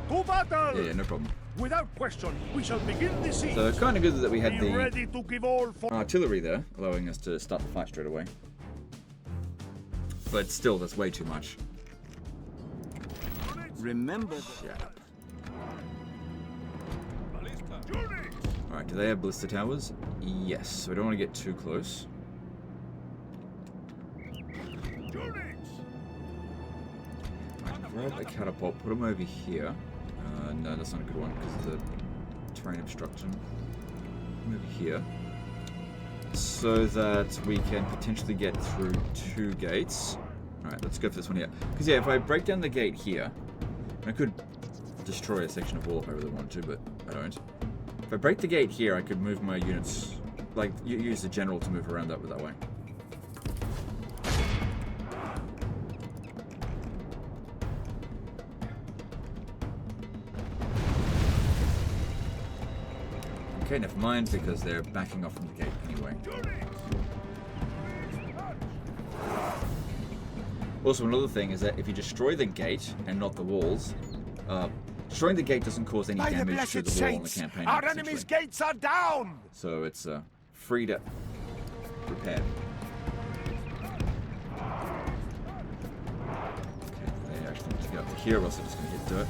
To battle! Yeah, no problem. Without question, we shall begin the siege. So it's kind of good that we had Be the ready to give all for artillery there, allowing us to start the fight straight away. But still, that's way too much. Remember Shut up. Alright, do they have ballista towers? Yes, so we don't want to get too close. Right, grab a catapult, put them over here. No, that's not a good one because of the terrain obstruction. Put 'em over here. So that we can potentially get through 2 gates. Alright, let's go for this one here. Because yeah, if I break down the gate here, I could destroy a section of wall if I really wanted to, but I don't. If I break the gate here, I could move my units, like, use the general to move around that way. Okay, never mind, because they're backing off from the gate anyway. Also, another thing is that if you destroy the gate and not the walls, destroying the gate doesn't cause any By the damage to blessed the wall in the saints, campaign. our enemy's gates are down! So it's free to repair. Okay, they actually need to get up to here, or else they're just going to hit dirt.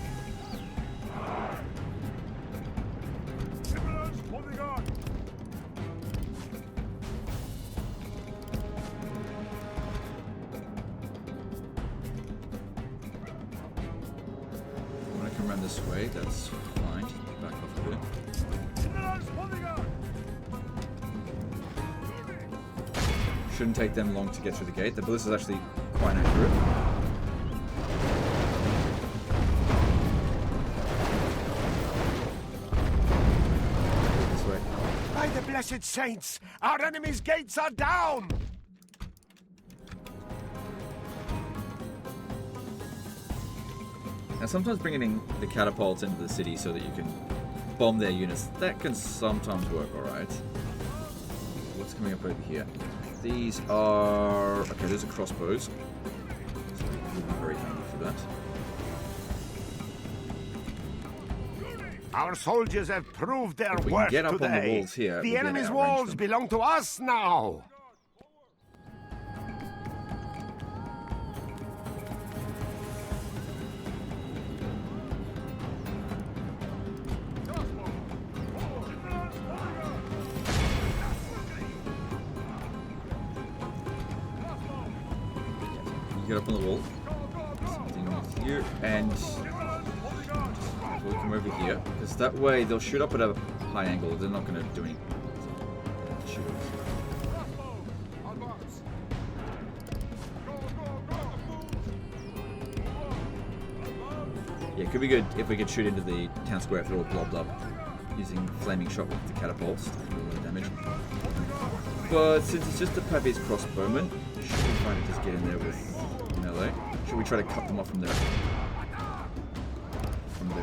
When I come around this way, that's fine. Back off a bit. Shouldn't take them long to get through the gate. The ballista is actually quite accurate. This way. By the blessed saints, our enemy's gates are down! Now, sometimes bringing in the catapults into the city so that you can bomb their units, that can sometimes work alright. What's coming up over here? These are... okay, those are crossbows. So we'll be very handy for that. Our soldiers have proved their If we can worth get up on the today. walls here, we'll The be able to enemy's outrange walls them. belong to us now! You get up on the wall. Something with you, and we'll come over here, because that way they'll shoot up at a high angle. They're not going to do anything. Shoot us. Yeah, it could be good if we could shoot into the town square if they're all blobbed up, using flaming shot with the catapults to do a little damage. But since it's just a Pavi's crossbowman, should we try to just get in there with melee? Should we try to cut them off from their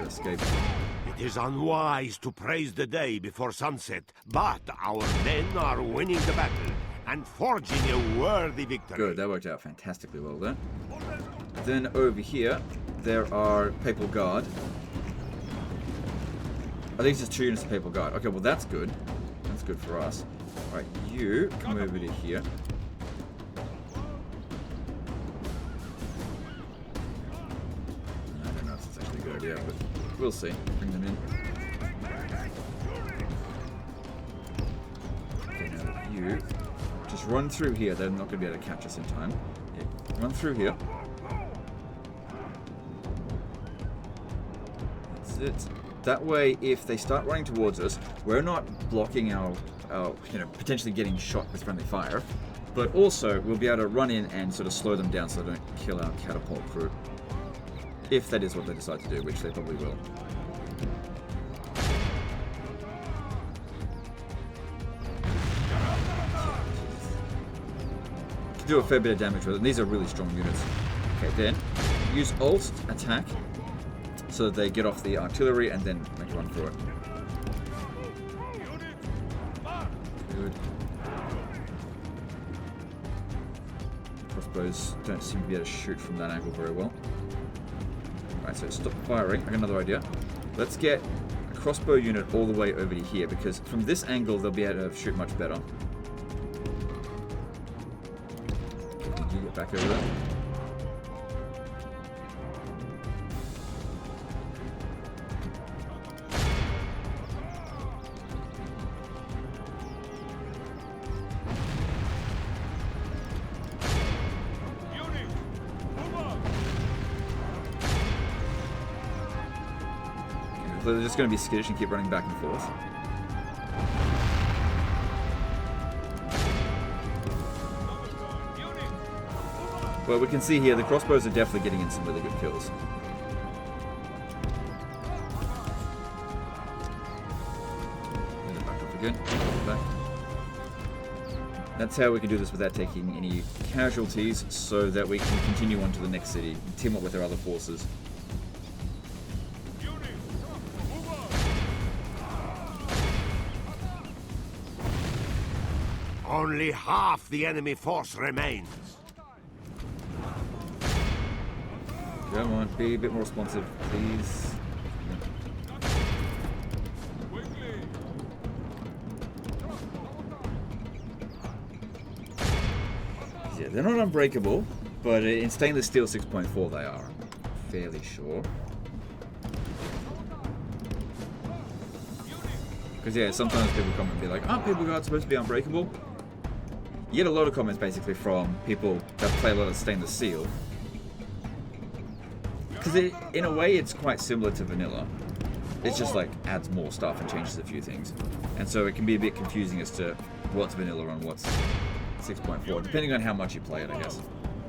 escape? It is unwise to praise the day before sunset, but our men are winning the battle and forging a worthy victory. Good, that worked out fantastically well there. Then over here, there are Papal Guard. I think it's just 2 units of Papal Guard. Okay, well that's good. That's good for us. Alright, you come over to here. I don't know if it's actually a good idea, but we'll see. Bring them in. Okay, now you just run through here. They're not going to be able to catch us in time. Yeah, run through here. That's it. That way, if they start running towards us, we're not blocking our potentially getting shot with friendly fire, but also we'll be able to run in and sort of slow them down so they don't kill our catapult crew. If that is what they decide to do, which they probably will. Can do a fair bit of damage with it. These are really strong units. Okay, then use Alt attack so that they get off the artillery and then make a run through it. Good. crossbows don't seem to be able to shoot from that angle very well. Alright, so stop firing. I got another idea. Let's get a crossbow unit all the way over to here, because from this angle they'll be able to shoot much better. Can you get back over there? They're just going to be skittish and keep running back and forth. Well, we can see here the crossbows are definitely getting in some really good kills. Back up again. Back. That's how we can do this without taking any casualties, so that we can continue on to the next city and team up with our other forces. Only half the enemy force remains. Come on, be a bit more responsive, please. Yeah, they're not unbreakable, but in stainless steel 6.4 they are. I'm fairly sure. Because yeah, sometimes people come and be like, aren't people guards supposed to be unbreakable? You get a lot of comments basically from people that play a lot of stainless steel. Because in a way it's quite similar to vanilla. It's just like adds more stuff and changes a few things. And so it can be a bit confusing as to what's vanilla and what's 6.4, depending on how much you play it, I guess.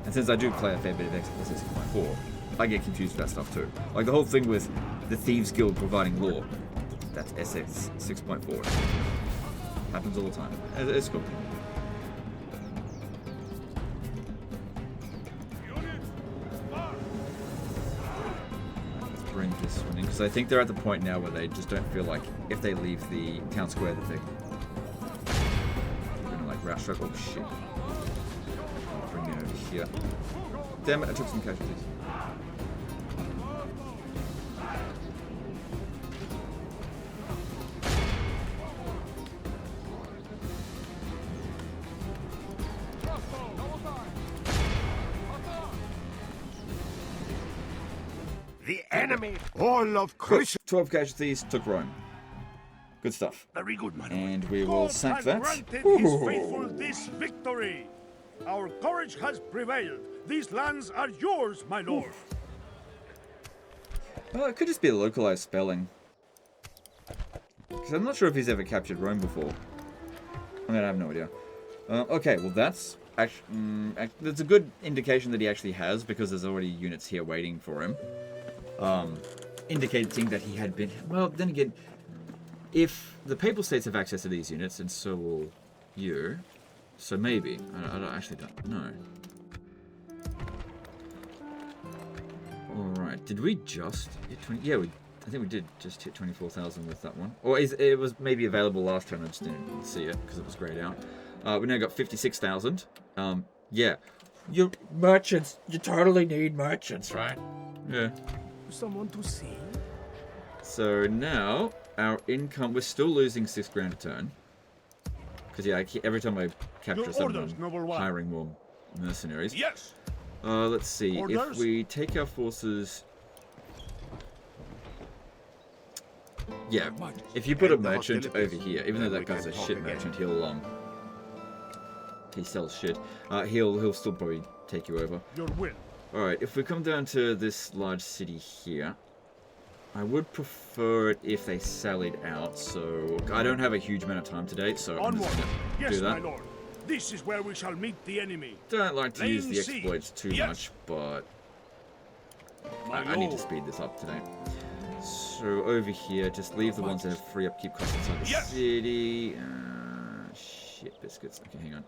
And since I do play a fair bit of SS 6.4, I get confused with that stuff too. Like the whole thing with the Thieves Guild providing lore, that's SS 6.4. Happens all the time. It's cool. Bring this one in, because I think they're at the point now where they just don't feel like if they leave the town square that they're gonna like rush up. Oh shit. Bring it over here. Damn it, I took some casualties. The enemy, all of Chris. 12 casualties, took Rome. Good stuff. Very good, my lord. And we will God sack has that. granted his faithful this victory. Our courage has prevailed. These lands are yours, my lord. Well, it could just be a localized spelling. Because I'm not sure if he's ever captured Rome before. I mean, I have no idea. Okay, well that's actually, that's a good indication that he actually has, because there's already units here waiting for him. Indicating that he had been... Well, then again, if the Papal States have access to these units, and so will you, so maybe. I actually don't know. Alright, did we just hit 20... Yeah, I think we did just hit 24,000 with that one. Or it was maybe available last time, I just didn't see it, because it was grayed out. We now got 56,000. Yeah. You merchants, you totally need merchants, right? Yeah. Someone to see? So now, our income, we're still losing 6 grand a turn. Because yeah, every time I capture someone, I'm hiring more mercenaries. Yes. Let's see, Orders? if we take our forces... Yeah, if you put a merchant over here, even though that guy's a shit merchant, he'll, he sells shit, he'll still probably take you over. Your will. Alright, if we come down to this large city here, I would prefer it if they sallied out, so I don't have a huge amount of time today, so I'm just gonna Yes, do that. my lord. This is where we shall meet the enemy. Don't like to use the Lane C. exploits too Yes. much, but My I need to lord. speed this up today. So over here, just leave the ones that have free upkeep costs inside the Yes. city. Shit biscuits. Okay, hang on.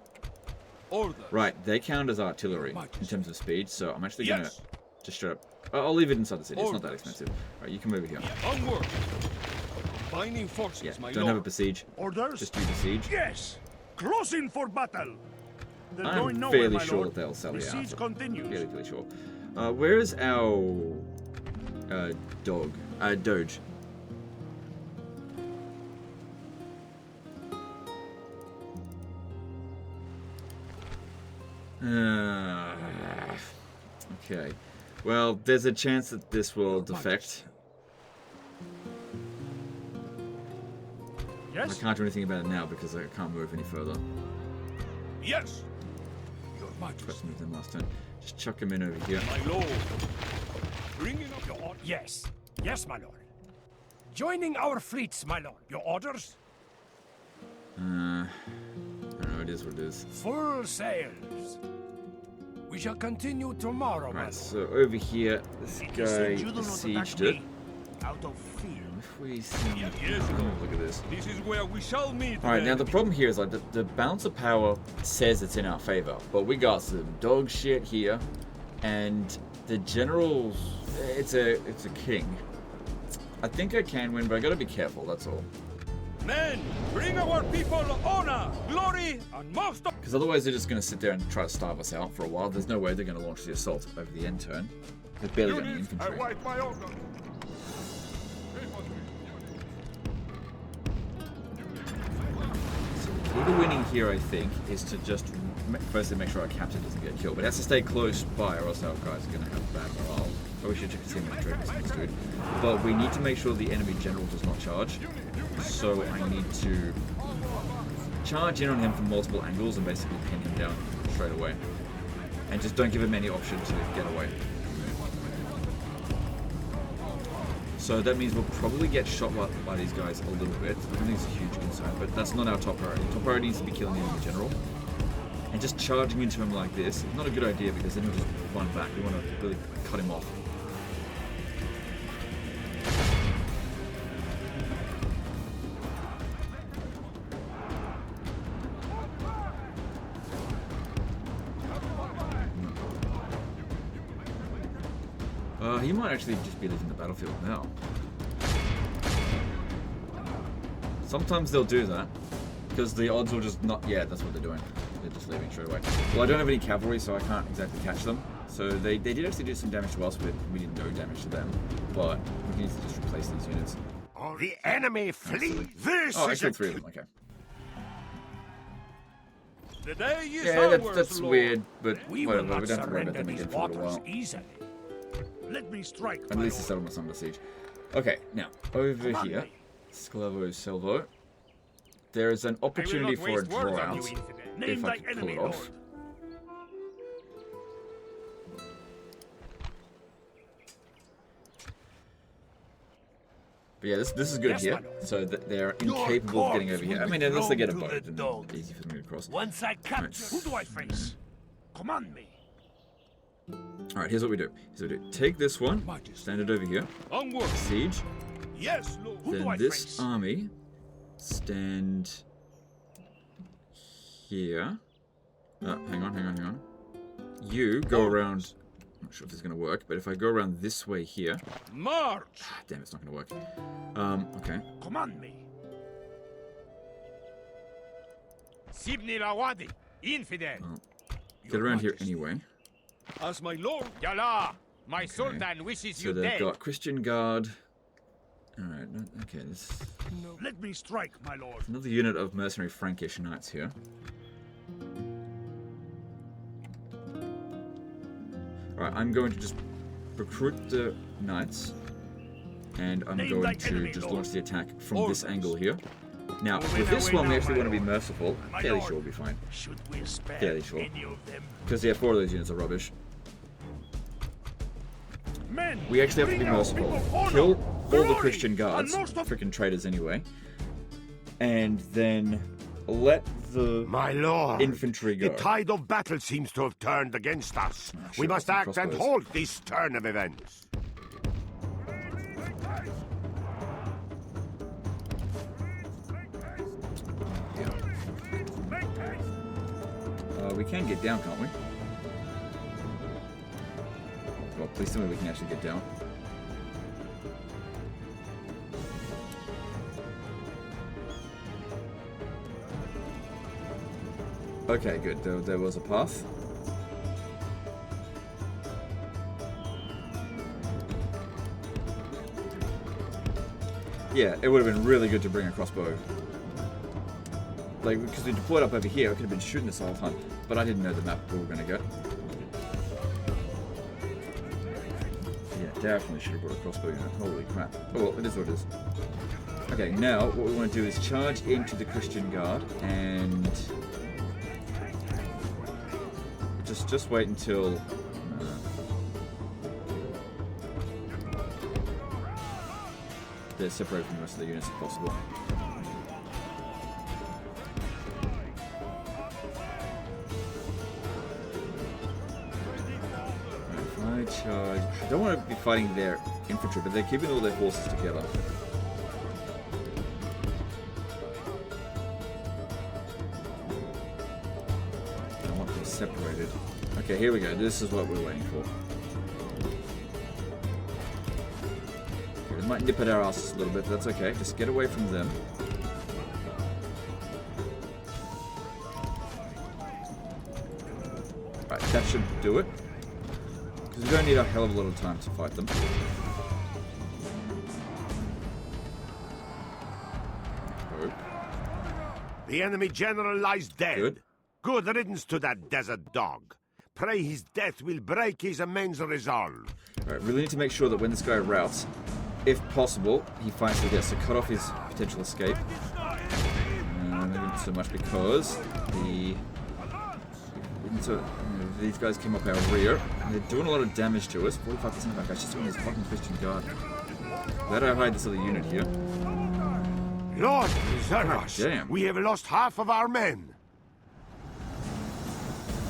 Order. Right, they count as artillery in terms of speed, so I'm actually gonna Yes. just straight up. I'll leave it inside the city. It's not that Orders. expensive. Right, you come over here. Onward. Binding forces, Yeah, my don't lord. have a besiege. Orders? Just do besiege. Yes. Closing for battle. They're I'm going nowhere, fairly my sure lord. that they'll sell The you out. siege continues. Fairly sure. Where is our dog? Doge. Okay. Well, there's a chance that this will defect. I Yes? can't do anything about it now because I can't move any further. Yes, Your Tried to Majesty. move them last turn. Just chuck him in over here. My lord. Bringing up your orders. Yes. Yes, my lord. Joining our fleets, my lord. Your orders? I don't know, it is what it is. Full sails. We shall continue tomorrow, my Right, lord. so over here, this It is guy said you do not besieged attack it. me out of fear. If we send... Yes, oh, look at this. This is where we shall meet. Alright, now the enemy. problem here is like the balance of power says it's in our favor, but we got some dog shit here, and the general's it's a king. I think I can win, but I gotta be careful, that's all. Men, bring our people honor, glory, and most of... Because otherwise they're just gonna sit there and try to starve us out for a while. There's no way they're gonna launch the assault over the end turn. They've barely got any Units, infantry. await my order. Key to winning here, I think, is to just firstly make sure our captain doesn't get killed. But it has to stay close by, or else our guys are going to have bad morale. Oh, we should check to see how many traders this dude. But we need to make sure the enemy general does not charge. So I need to charge in on him from multiple angles and basically pin him down straight away. And just don't give him any option to get away. So that means we'll probably get shot by these guys a little bit. I don't think it's a huge concern, but that's not our top priority. Top priority needs to be killing the enemy general. And just charging into him like this is not a good idea because then he'll just run back. We want to really cut him off. He might actually just be leaving the battlefield now. Sometimes they'll do that, because the odds will just not... Yeah, that's what they're doing. They're just leaving straight away. Well, I don't have any cavalry, so I can't exactly catch them. So they did actually do some damage to us, but we did no damage to them. But we need to just replace these units. The enemy flee. This Oh, is actually a three of them, okay. The day is Yeah, ours, that's Lord. weird, but We will whatever. not We don't have to worry about surrender them these again for a little waters while. easily. Let me strike. At my least the lord. settlement's under siege. Okay, now, over Command here, me. Sclavo Silvo. There is an I will opportunity not for a waste words draw on you, out, infidel. Name if I thy could pull enemy, it off. lord. But yeah, this is good Yes, here. my lord. So that they're Your incapable of getting corpse over here. will I mean, be unless they get a thrown to boat, the then dogs. easy for them to get across. Once I capture... Who do I face? Command me. All right, here's what we do. Take this one, stand it over here, Onward. siege. Yes, Lord. Who do Then I this face? army stand here. Hang on. You go around. I'm not sure if this is going to work, but if I go around this way here, March. damn, it's not going to work. Okay. Command me. Sibni Lawadi, infidel. Get around here anyway. As my lord. Yalla, my sultan wishes So you they've dead. got Christian Guard. All right. Okay. This Let me strike, my lord. another unit of mercenary Frankish knights here. All right. I'm going to just recruit the knights, and I'm Name going thy to enemy, just Lord. launch the attack from this Orders. angle here. Now, Move with in this away one, we now, actually my want to be lord. merciful. My Fairly lord. sure we'll be fine. Should we spare Fairly sure. any of them? Because, yeah, 4 of those units are rubbish. Men, We actually have to be bring our merciful. people honor, Kill all the glory, Christian guards, and most of- freaking traitors anyway. And then let the My lord, infantry go. the tide of battle seems to have turned against us. Oh, We shit, must some act and crossbows. halt this turn of events. We can get down, can't we? Well, please tell me we can actually get down. Okay, good. There was a path. Yeah, it would have been really good to bring a crossbow. Like, because we deployed up over here, I could have been shooting this the whole time. But I didn't know the map we were going to go. Yeah, definitely should have brought a crossbow unit. Holy crap. Oh, well, it is what it is. Okay, now what we want to do is charge into the Christian Guard and just wait until they're separated from the rest of the units if possible. If I charge, I don't want to be fighting their infantry, but they're keeping all their forces together. Separated. Okay, here we go. This is what we're waiting for. Okay, they might nip at our asses a little bit, but that's okay. Just get away from them. Right, that should do it. Because we don't need a hell of a lot of time to fight them. Oh. The enemy general lies dead. Good. Good riddance to that desert dog. Pray his death will break his immense resolve. Alright, really need to make sure that when this guy routs, if possible, he finds the death. So cut off his potential escape. Maybe not so much because these guys came up our rear. And they're doing a lot of damage to us. 45% of our guys just doing this fucking Christian Guard. Glad I hide this other unit here. Lord preserve us. Damn. We have lost half of our men.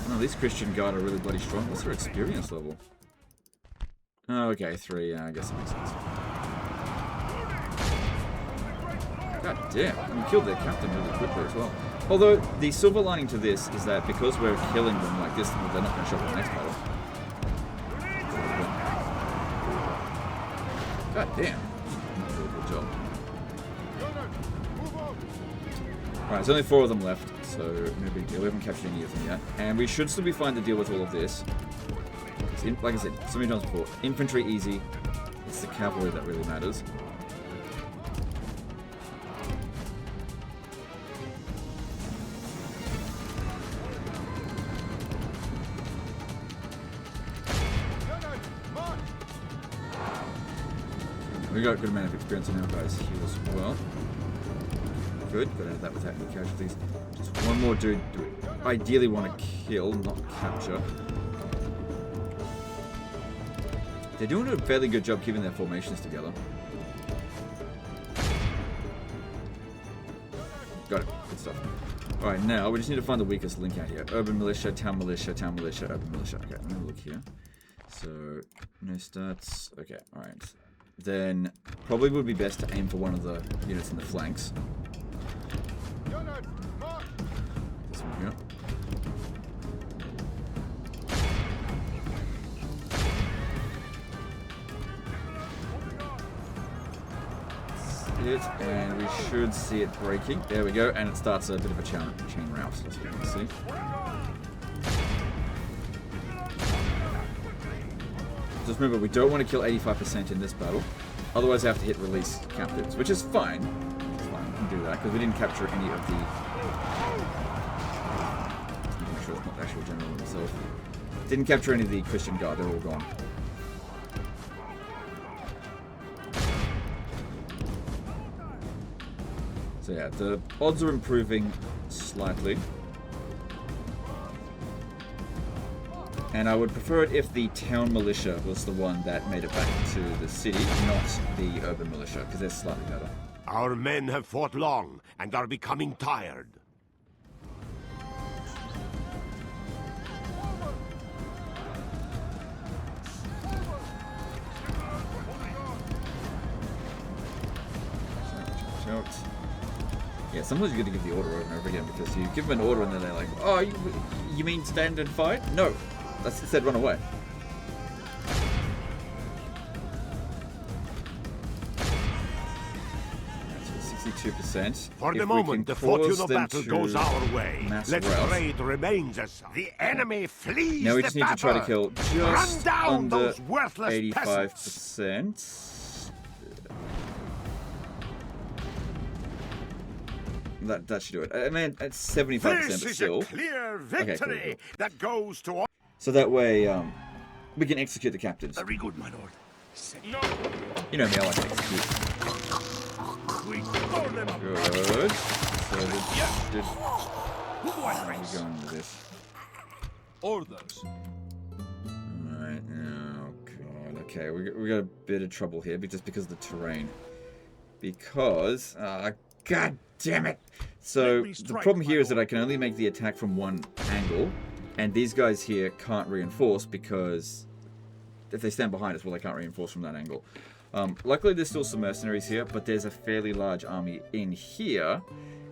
Oh, these Christian Guard are really bloody strong. What's their experience level? Oh, okay, 3. Yeah, I guess that makes sense. God damn. And we killed their captain really quickly as well. Although, the silver lining to this is that because we're killing them like this, they're not going to show up in the next battle. God damn. Good job. Alright, there's only 4 of them left, so no big deal. We haven't captured any of them yet. And we should still be fine to deal with all of this. Like I said, so many times before, infantry easy. It's the cavalry that really matters. We got a good amount of experience in our guys here as well. Good, got out of that without any casualties. Just one more dude I ideally want to kill, not capture. They're doing a fairly good job keeping their formations together. Got it, good stuff. Alright, now we just need to find the weakest link out here. Urban militia, town militia, urban militia. Okay, let me look here. So, no stats. Okay, alright. Then, probably would be best to aim for one of the units in the flanks. This one here. That's it, and we should see it breaking. There we go, and it starts a bit of a chain route. That's what you can see. Just remember, we don't want to kill 85% in this battle. Otherwise, I have to hit release captives, which is fine. It's fine, we can do that, because we didn't capture any of the... I'm sure it's not the actual general himself. Didn't capture any of the Christian Guard, they're all gone. So yeah, the odds are improving slightly. And I would prefer it if the town militia was the one that made it back to the city, not the urban militia, because they're slightly better. Our men have fought long and are becoming tired. Yeah, sometimes you got to give the order over and over again, because you give them an order and then they're like, oh, you mean stand and fight? No, that's instead run away. Right, so 2%. For the If we moment, can the fortune cause of them battle to goes our way. mass Let's rout. trade remains as the enemy flees Now we the just need to try to battle. kill Run just down under those worthless peasants. 85%. That should do it. I mean, it's 75%, This but is still. a clear victory cool. that goes to all. So that way, we can execute the captives. Very good, my lord. No. You know me, I like to execute. We throw them up. Good. So just Who do I we face? go into this. Orders. Alright, oh god, okay, we got a bit of trouble here just because of the terrain. Because, god damn it! So, Let me the strike, problem here my is that I can only make the attack from one angle, and these guys here can't reinforce because if they stand behind us, well, they can't reinforce from that angle. Luckily, there's still some mercenaries here, but there's a fairly large army in here,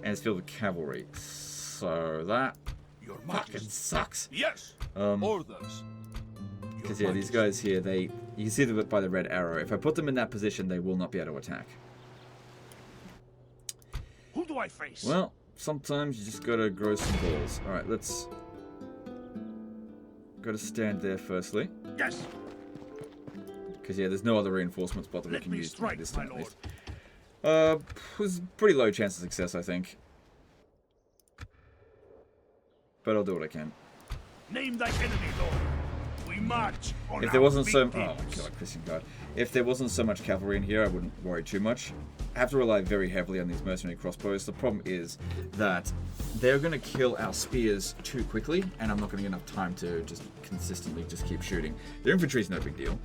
and it's filled with cavalry. So, that Your fucking sucks. Yes. Orders. Because yeah, these guys here, you can see them by the red arrow. If I put them in that position, they will not be able to attack. Who do I face? Well, sometimes you just gotta grow some balls. Alright, let's... Gotta stand there firstly. Yes. Because yeah, there's no other reinforcement spot that we Let can me use strike, this my time at lord. least. Was pretty low chance of success, I think. But I'll do what I can. Name thy enemy, lord. We march on If there our wasn't so... Oh my victims. god, Christian God. If there wasn't so much cavalry in here, I wouldn't worry too much. I have to rely very heavily on these mercenary crossbows. The problem is that they're going to kill our spears too quickly, and I'm not going to get enough time to just consistently just keep shooting. Their infantry's no big deal,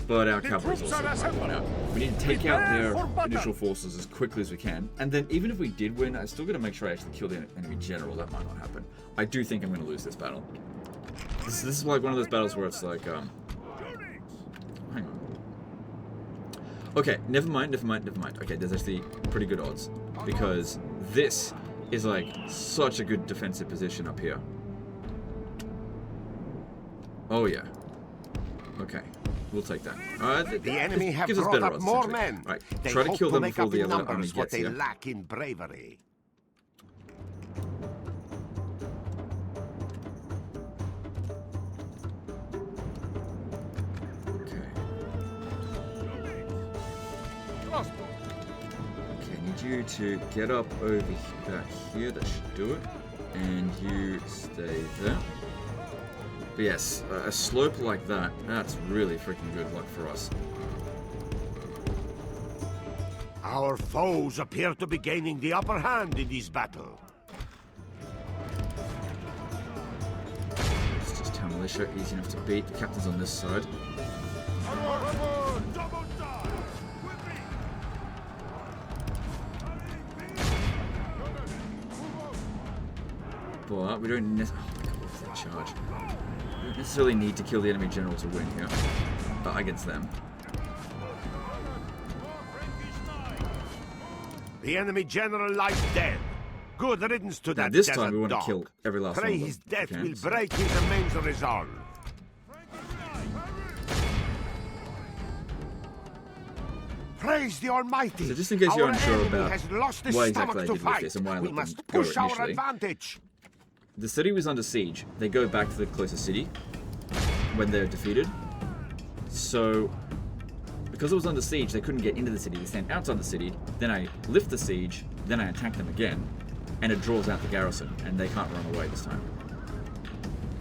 but our cavalry's troops also are quite assembled. run out. We need to take out Prepare their for battle. initial forces as quickly as we can, and then even if we did win, I still got to make sure I actually kill the enemy general. That might not happen. I do think I'm going to lose this battle. This is like one of those battles where it's like, hang on. Okay, never mind. Okay, there's actually pretty good odds. Because this is like such a good defensive position up here. Oh yeah. Okay, we'll take that. The enemy have gives us brought better up odds, more essentially. men. Right, They try to hope kill them make before up the in other army numbers what gets they here. lack in bravery. Okay, I need you to get up over back here. That should do it. And you stay there. But yes, a slope like that, that's really freaking good luck for us. Our foes appear to be gaining the upper hand in this battle. It's just town militia, easy enough to beat. The captain's on this side. But we don't that charge. We don't necessarily need to kill the enemy general to win here. But against them. The enemy general lies dead. Good riddance to Now that this desert time we want to dog. kill every last one Pray of them. his if we death can. will break his immense resolve. Praise the Almighty. So just in case you're Our unsure enemy about has lost his why stomach exactly I to did with fight. this and why I We let must them go push our initially. advantage. The city was under siege. They go back to the closest city when they're defeated. So, because it was under siege, they couldn't get into the city. They stand outside the city. Then I lift the siege. Then I attack them again. And it draws out the garrison. And they can't run away this time.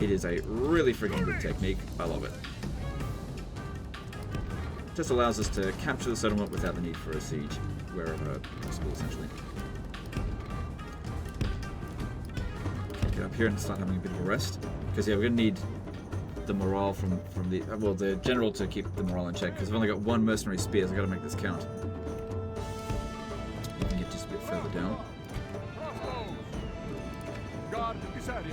It is a really freaking good technique. I love it. Just allows us to capture the settlement without the need for a siege wherever possible, essentially. Get up here and start having a bit of a rest. Because, yeah, we're going to need the morale from the general to keep the morale in check. Because I've only got one mercenary spear, so I've got to make this count. We can get just a bit further down.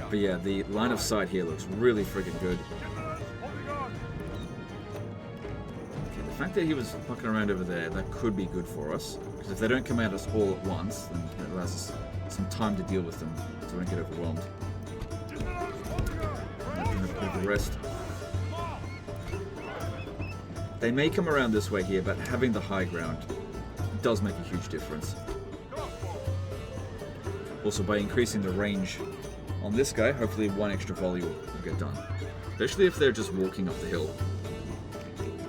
But yeah, the line of sight here looks really friggin' good. Okay, the fact that he was fucking around over there, that could be good for us. Because if they don't come at us all at once, then it allows us some time to deal with them, so we don't get overwhelmed. The rest. They may come around this way here, but having the high ground does make a huge difference. Also, by increasing the range on this guy, hopefully one extra volley will get done. Especially if they're just walking up the hill.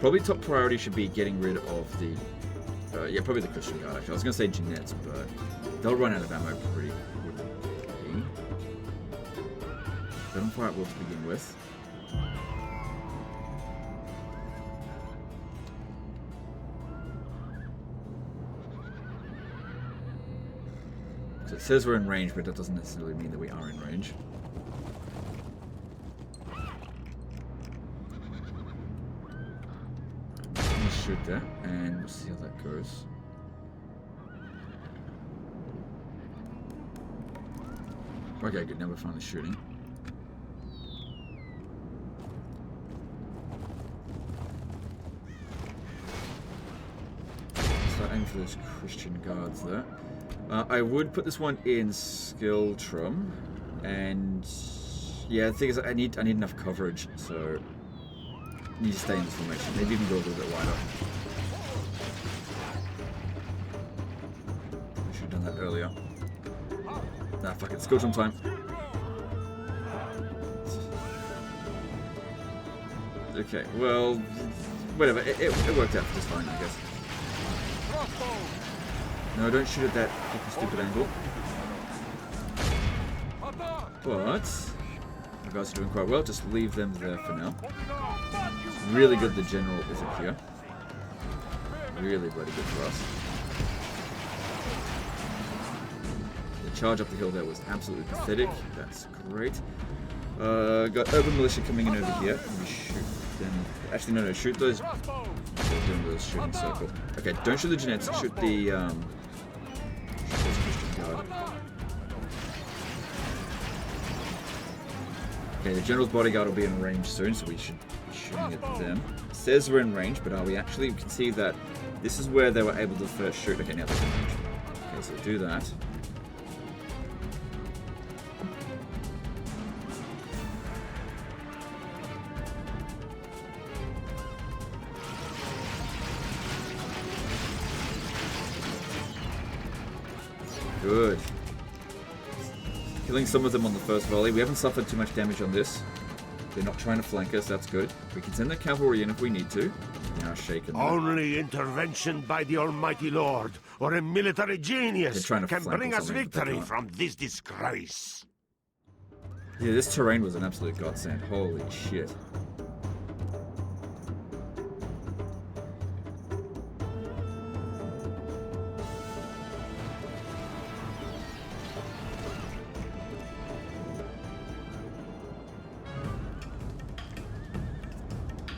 Probably top priority should be getting rid of the... yeah, probably the Christian Guard, actually. I was going to say Jeanettes, but they'll run out of ammo pretty quickly. Let them fire at will to begin with. So it says we're in range, but that doesn't necessarily mean that we are in range. Shoot that, and we'll see how that goes. Okay, good. Now we're finally shooting. So aim for those Christian guards there. I would put this one in Skiltrum, and yeah, the thing is, I need enough coverage, so. Need to stay in this formation. Maybe even go a little bit wider. I should have done that earlier. Nah, fuck it. Skill jump time. Okay, well, whatever. It worked out just fine, I guess. No, don't shoot at that fucking stupid angle. But the guys are doing quite well. Just leave them there for now. Really good the general isn't here. Really bloody good for us. The charge up the hill there was absolutely pathetic. That's great. Got urban militia coming in over here. We shoot them. Actually, no, shoot those. They're doing those shooting circle. Okay, don't shoot the Jeanettes. Shoot the shoot those Christian Guard. Okay, the general's bodyguard will be in range soon, so we should be shooting at them. It says we're in range, but are we actually? We can see that this is where they were able to first shoot. Okay, now they're in range. Okay, so do that. Good. Killing some of them on the first volley. We haven't suffered too much damage on this. They're not trying to flank us, that's good. We can send the cavalry in if we need to. Now shaken. Only intervention by the Almighty Lord or a military genius can bring us victory from this disgrace. Yeah, this terrain was an absolute godsend. Holy shit.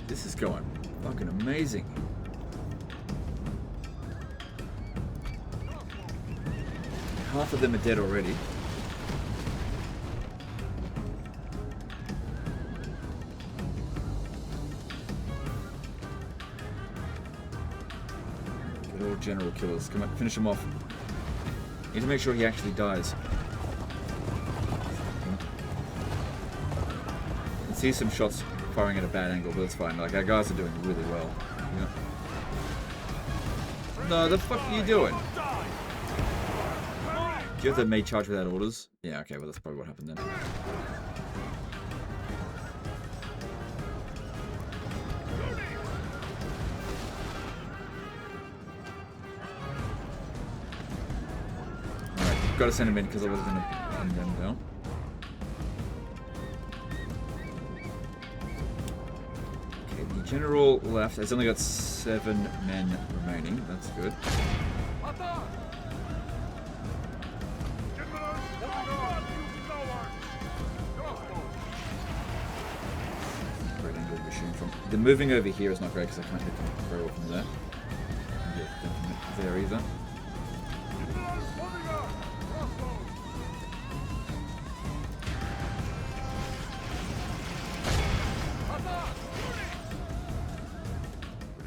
This is going fucking amazing. Half of them are dead already. Good old general killers. Come on, finish him off. Need to make sure he actually dies. I can see some shots firing at a bad angle, but it's fine. Like, our guys are doing really well. Yeah. No, the fuck are you doing? Do you have the maid charge without orders? Yeah, okay, well that's probably what happened then. Alright, gotta send him in because I wasn't gonna pin them down. General left. It's only got 7 men remaining. That's good. Great angle we're shooting from. The moving over here is not great because I can't hit them very well from there. Can't get them from there either.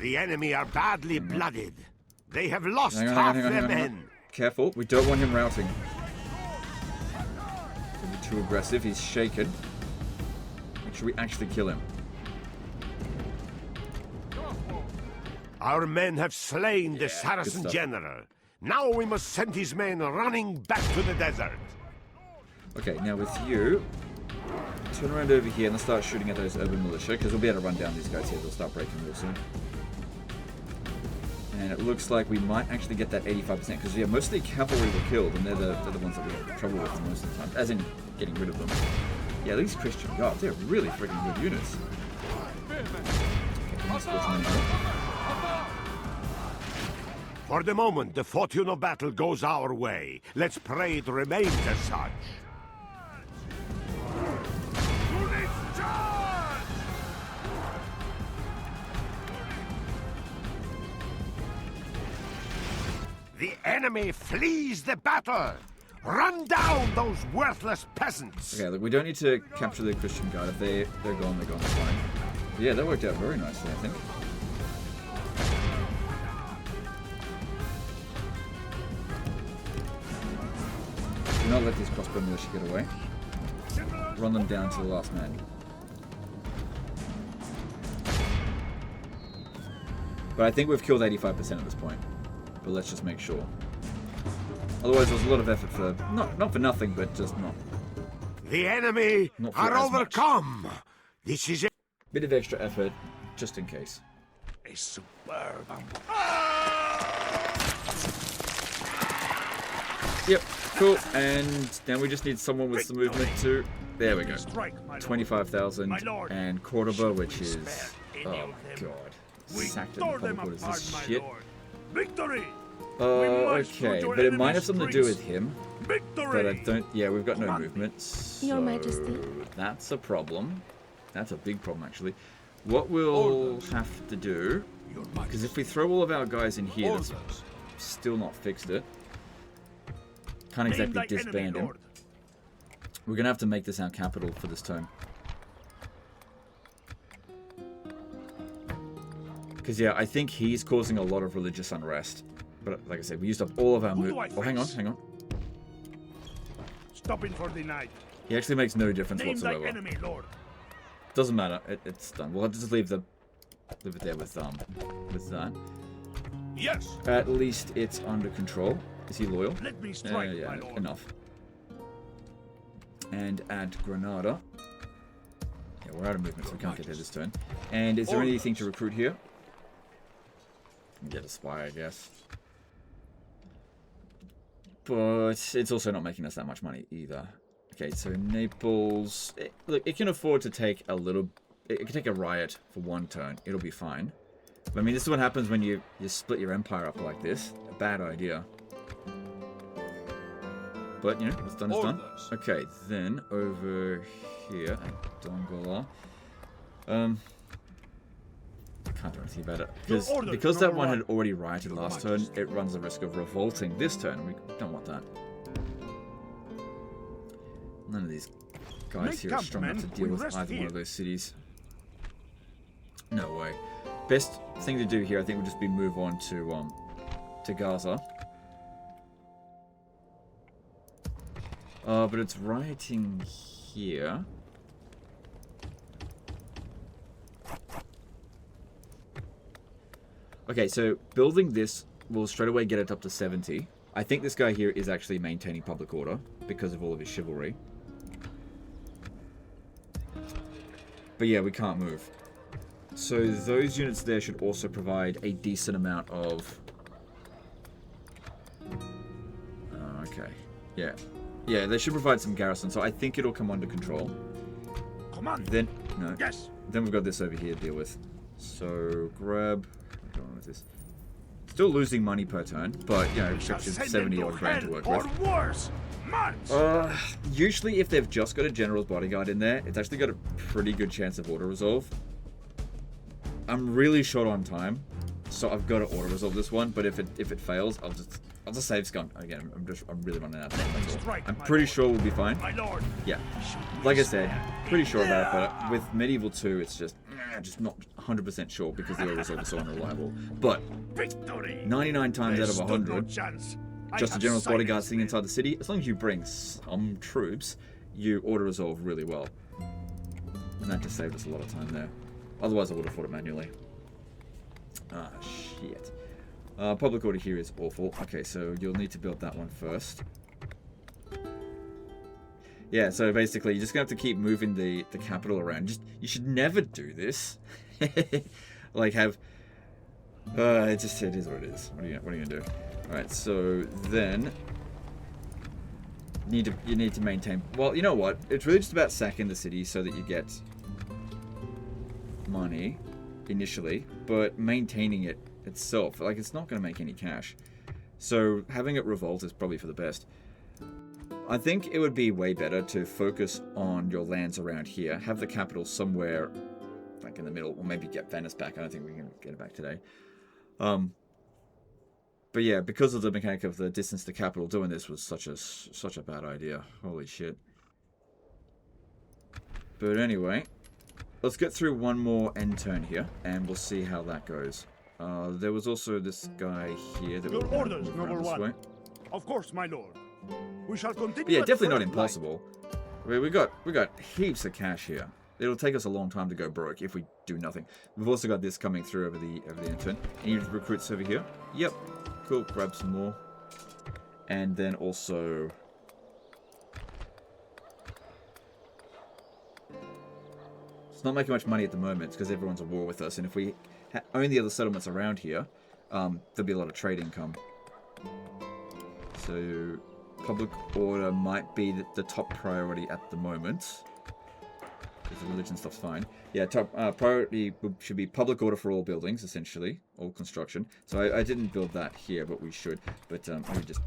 The enemy are badly blooded. They have lost half their men. Careful, we don't want him routing. Don't be too aggressive, he's shaken. Make sure we actually kill him. Our men have slain the Saracen general. Now we must send his men running back to the desert. Okay, now with you, turn around over here and let's start shooting at those urban militia, because we'll be able to run down these guys here. They'll start breaking real soon. And it looks like we might actually get that 85%, because yeah, most of the cavalry were killed, and they're the ones that we have trouble with most of the time, as in getting rid of them. Yeah, these Christian guards, they're really freaking good units. For the moment, the fortune of battle goes our way. Let's pray it remains as such. The enemy flees the battle! Run down those worthless peasants! Okay, look, we don't need to capture the Christian guard. If they're gone, they're gone. It's fine. Yeah, that worked out very nicely, I think. Do not let these crossbow militia get away. Run them down to the last man. But I think we've killed 85% at this point. But let's just make sure. Otherwise, there's a lot of effort for not for nothing, but just not. The enemy Not for are as overcome. This is a Bit of extra effort, just in case. superb. Yep, cool. And now we just need someone with some movement too. There we go. 25,000 and Cordoba, which is oh my god, sacked in the public orders. This shit. Victory! Okay, but it might have something to do with him. Victory! But I don't. Yeah, we've got no movement. So Your Majesty. that's a problem. That's a big problem, actually. What we'll have to do, because if we throw all of our guys in here, that's still not fixed it. Can't exactly disband him. We're gonna have to make this our capital for this turn. Because yeah, I think he's causing a lot of religious unrest. But like I said, we used up all of our movement. Oh, hang on. Stopping for the night. He actually makes no difference Name thy whatsoever. enemy, Lord. Doesn't matter. It's done. We'll have to just leave it there with that. Yes. At least it's under control. Is he loyal? Let me strike, Yeah, my lord. enough. And at Granada. Yeah, we're out of movement, so we can't get there this turn. And is there anything to recruit here? Get a spy, I guess. But it's also not making us that much money either. Okay, so Naples... look, it can afford to take a little... It can take a riot for one turn. It'll be fine. But, I mean, this is what happens when you split your empire up like this. A bad idea. But, you know, what's done is done. Okay, then over here at Dongola. Can't do anything about it. Because that one had already rioted last turn, it runs the risk of revolting this turn. We don't want that. None of these guys here are strong enough to deal with either one of those cities. No way. Best thing to do here, I think, would just be move on to Gaza. But it's rioting here. Okay, so building this will straight away get it up to 70. I think this guy here is actually maintaining public order because of all of his chivalry. But yeah, we can't move. So those units there should also provide a decent amount of... okay. Yeah. Yeah, they should provide some garrison, so I think it'll come under control. Command. Then, no. Yes. Then we've got this over here to deal with. So, grab... what's going on with this? Still losing money per turn, but, you know, it's 70 odd grand to work with. Worse. Usually if they've just got a general's bodyguard in there, it's actually got a pretty good chance of auto-resolve. I'm really short on time, so I've got to auto-resolve this one, but if it fails, I'll just save scum. Again, I'm really running out of time, that's all. I'm pretty sure we'll be fine. Yeah. Like I said, pretty sure about it, but with Medieval 2, it's just not 100% sure because the auto-resolve is so unreliable. But 99 times out of 100, just a general's bodyguard sitting inside the city, as long as you bring some troops, you auto-resolve really well. And that just saved us a lot of time there. Otherwise, I would have fought it manually. Ah, shit. Public order here is awful. Okay, so you'll need to build that one first. Yeah, so basically you're just gonna have to keep moving the capital around. You should never do this. Like have it is what it is. What are you gonna do? Alright, so then you need to maintain, well, you know what? It's really just about sacking the city so that you get money initially, but maintaining it itself, like, it's not gonna make any cash. So having it revolt is probably for the best. I think it would be way better to focus on your lands around here, have the capital somewhere like in the middle, or maybe get Venice back. I don't think we can get it back today. But yeah, because of the mechanic of the distance to capital, doing this was such a bad idea. Holy shit. But anyway, let's get through one more end turn here, and we'll see how that goes. There was also this guy here that Your we'll orders, move noble around this one. way. Of course, my lord. We shall continue. But yeah, at definitely not first impossible. We got heaps of cash here. It'll take us a long time to go broke if we do nothing. We've also got this coming through over the end turn. Any recruits over here? Yep. Cool. Grab some more. And then also it's not making much money at the moment because everyone's at war with us, and if we own the other settlements around here, there'll be a lot of trade income. So public order might be the top priority at the moment, because the religion stuff's fine. Yeah, top priority should be public order for all buildings, essentially, all construction. So I didn't build that here, but we should. But let me just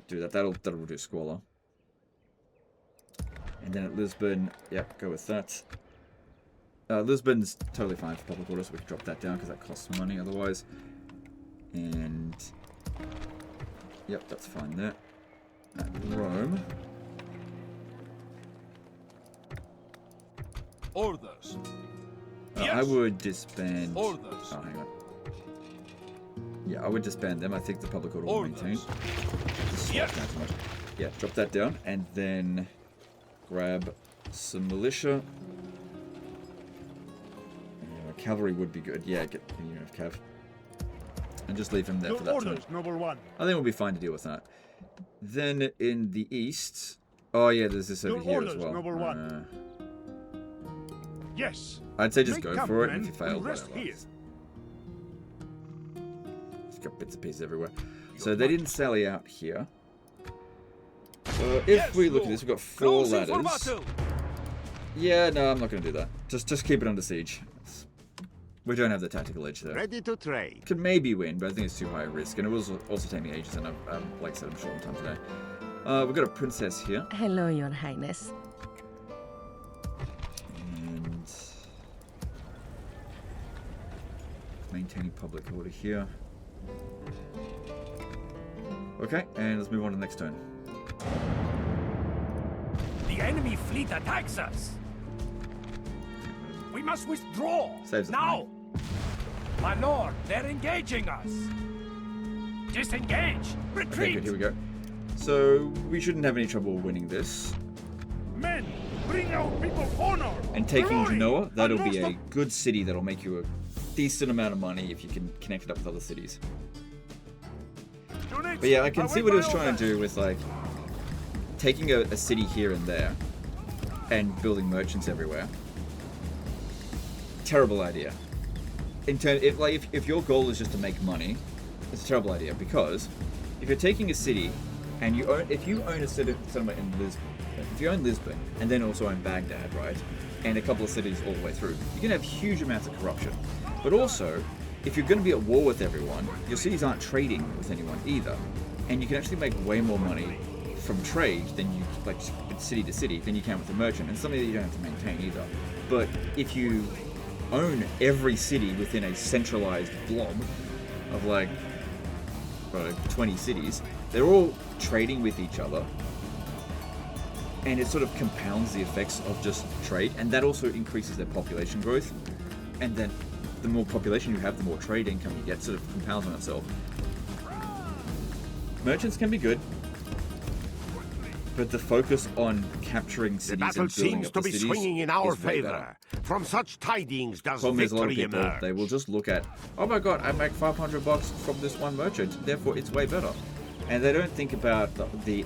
do that. That'll reduce squalor. And then at Lisbon, yep, go with that. Lisbon's totally fine for public order, so we can drop that down because that costs money otherwise. And yep, that's fine there. At Rome. Orders. I would disband. Orders. Oh, hang on. Yeah, I would disband them. I think the public order will maintain. Yes. Yeah, drop that down and then grab some militia. Cavalry would be good. Yeah, get the unit of cav. And just leave him there for that orders, turn. noble one. I think we'll be fine to deal with that. Then in the east... Oh yeah, there's this over here orders, as well. noble one. Yes. I'd say just Make go for it. men If you fail, rest whatever. here. It's got bits and pieces everywhere. So they didn't sally out here. If we look at this, we've got 4 ladders. Yeah, no, I'm not going to do that. Just keep it under siege. We don't have the tactical edge there. Ready to trade. Could maybe win, but I think it's too high a risk, and it will also take me ages, and like I said, I'm short on time today. We've got a princess here. Hello, Your Highness. And maintaining public order here. Okay, and let's move on to the next turn. The enemy fleet attacks us. We must withdraw. Saves us now. My lord, they're engaging us. Disengage. Okay, Retreat. good, here we go. So, we shouldn't have any trouble winning this. Men, bring our people honor. And taking glory, Genoa, that'll and be most a good city that'll make you a decent amount of money if you can connect it up with other cities. But yeah, I can see what he was trying to do with, like, taking a city here and there and building merchants everywhere. Terrible idea. If your goal is just to make money, it's a terrible idea, because if you're taking a city and if you own a settlement in Lisbon, if you own Lisbon and then also own Baghdad, right, and a couple of cities all the way through, you're gonna have huge amounts of corruption. But also, if you're gonna be at war with everyone, your cities aren't trading with anyone either, and you can actually make way more money from trade than you city to city than you can with a merchant, and something that you don't have to maintain either. But if you own every city within a centralized blob of like 20 cities, they're all trading with each other, and it sort of compounds the effects of just trade, and that also increases their population growth, and then the more population you have, the more trade income you get, sort of compounds on itself. Merchants can be good, but the focus on capturing The cities battle and building seems up to the be cities swinging in our is way better. favor. From such tidings does Problem is, a lot of victory people, emerge. they will just look at, oh my god, I make $500 from this one merchant, therefore it's way better. And they don't think about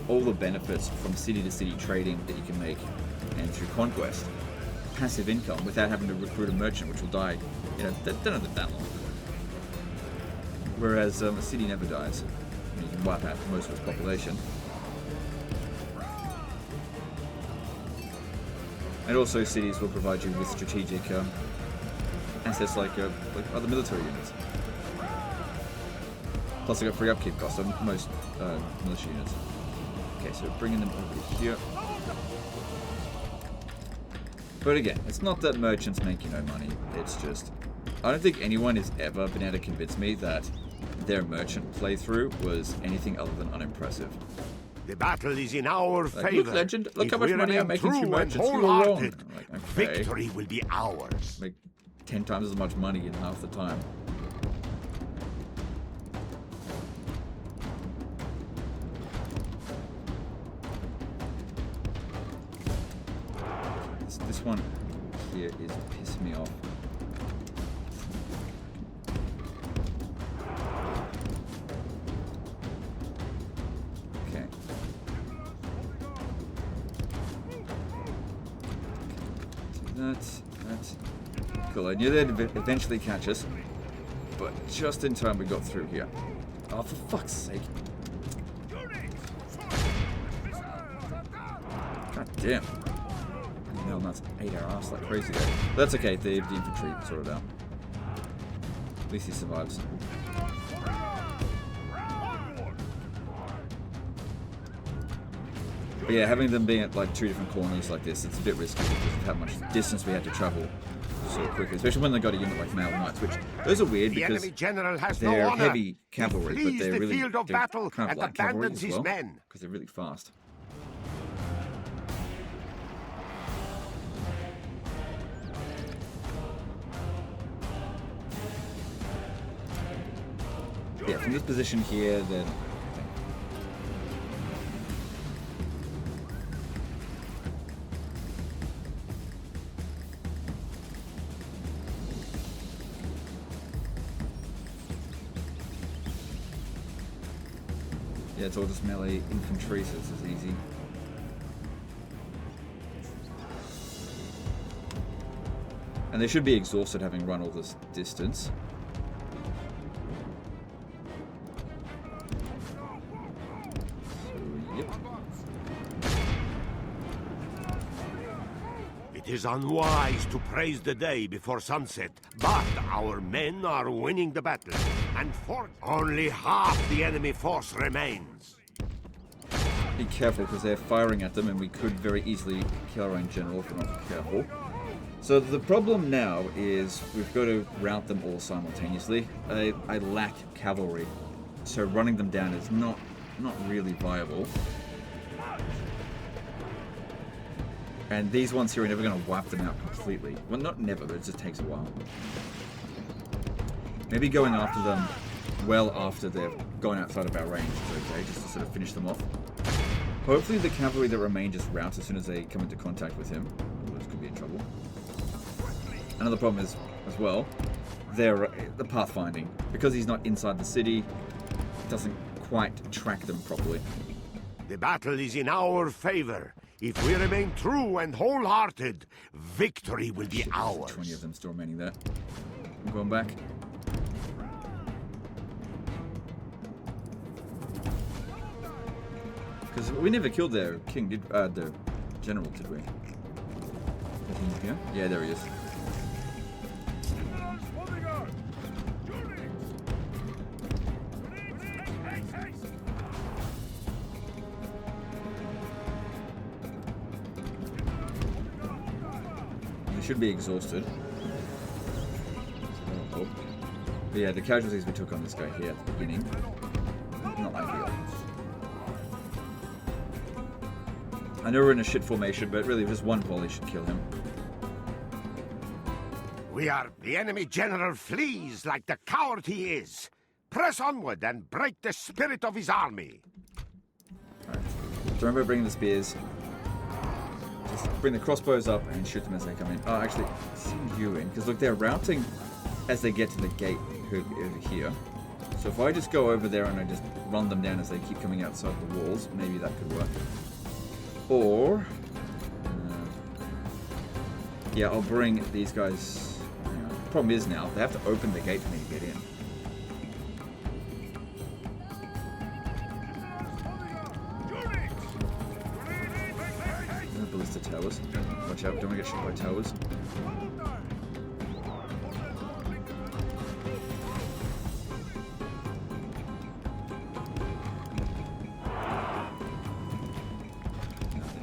all the benefits from city to city trading that you can make, and through conquest, passive income without having to recruit a merchant, which will die. You know, they don't live that long. Whereas a city never dies. You can wipe out most of its population. And also, cities will provide you with strategic assets like other military units. Plus, they got free upkeep costs on most militia units. Okay, so bringing them over here. But again, it's not that merchants make you no money. It's just, I don't think anyone has ever been able to convince me that their merchant playthrough was anything other than unimpressive. The battle is in our favor. Look, legend, look how much money I'm making through merchants. You were wrong. Like, okay. Victory will be ours. Make 10 times as much money in half the time. This one here is pissing me off. Okay. That's cool. I knew they'd eventually catch us, but just in time we got through here. Oh, for fuck's sake. God damn. No, that's 8 our ass like crazy there. But that's okay, the infantry sorted out. At least he survives. But yeah, having them being at like 2 different corners like this, it's a bit risky because of how much distance we had to travel so quickly. Especially when they got a unit like Mail Knights, which those are weird because they're heavy cavalry, but they're really kind of like cavalry as well, because they're really fast. Yeah, from this position here, then. Yeah, it's all just melee infantry, so it's as easy. And they should be exhausted having run all this distance. It is unwise to praise the day before sunset, but our men are winning the battle, and for only half the enemy force remains. Be careful, because they're firing at them, and we could very easily kill our own general if we're not careful. So the problem now is we've got to rout them all simultaneously. I lack cavalry, so running them down is not really viable. And these ones here are never going to wipe them out completely. Well, not never, but it just takes a while. Maybe going after them well after they've gone outside of our range is okay, just to sort of finish them off. Hopefully the cavalry that remain just rout as soon as they come into contact with him. Otherwise could be in trouble. Another problem is, as well, the pathfinding. Because he's not inside the city, it doesn't quite track them properly. The battle is in our favor. If we remain true and wholehearted, victory will be ours. 20 of them still remaining there. I'm going back. Because we never killed their king, their general, did we? Is he here? Yeah, there he is. Should be exhausted. Oh. But yeah, the casualties we took on this guy here at the beginning, not ideal. I know we're in a shit formation, but really just one volley should kill him. The enemy general flees like the coward he is. Press onward and break the spirit of his army. Alright. So remember bringing the spears. Just bring the crossbows up and shoot them as they come in. Oh, actually, send you in. Because look, they're routing as they get to the gate over here. So if I just go over there and I just run them down as they keep coming outside the walls, maybe that could work. Or, yeah, I'll bring these guys. Problem is now, they have to open the gate for me to get in. Ballista towers. Watch out, don't want to get shot by towers.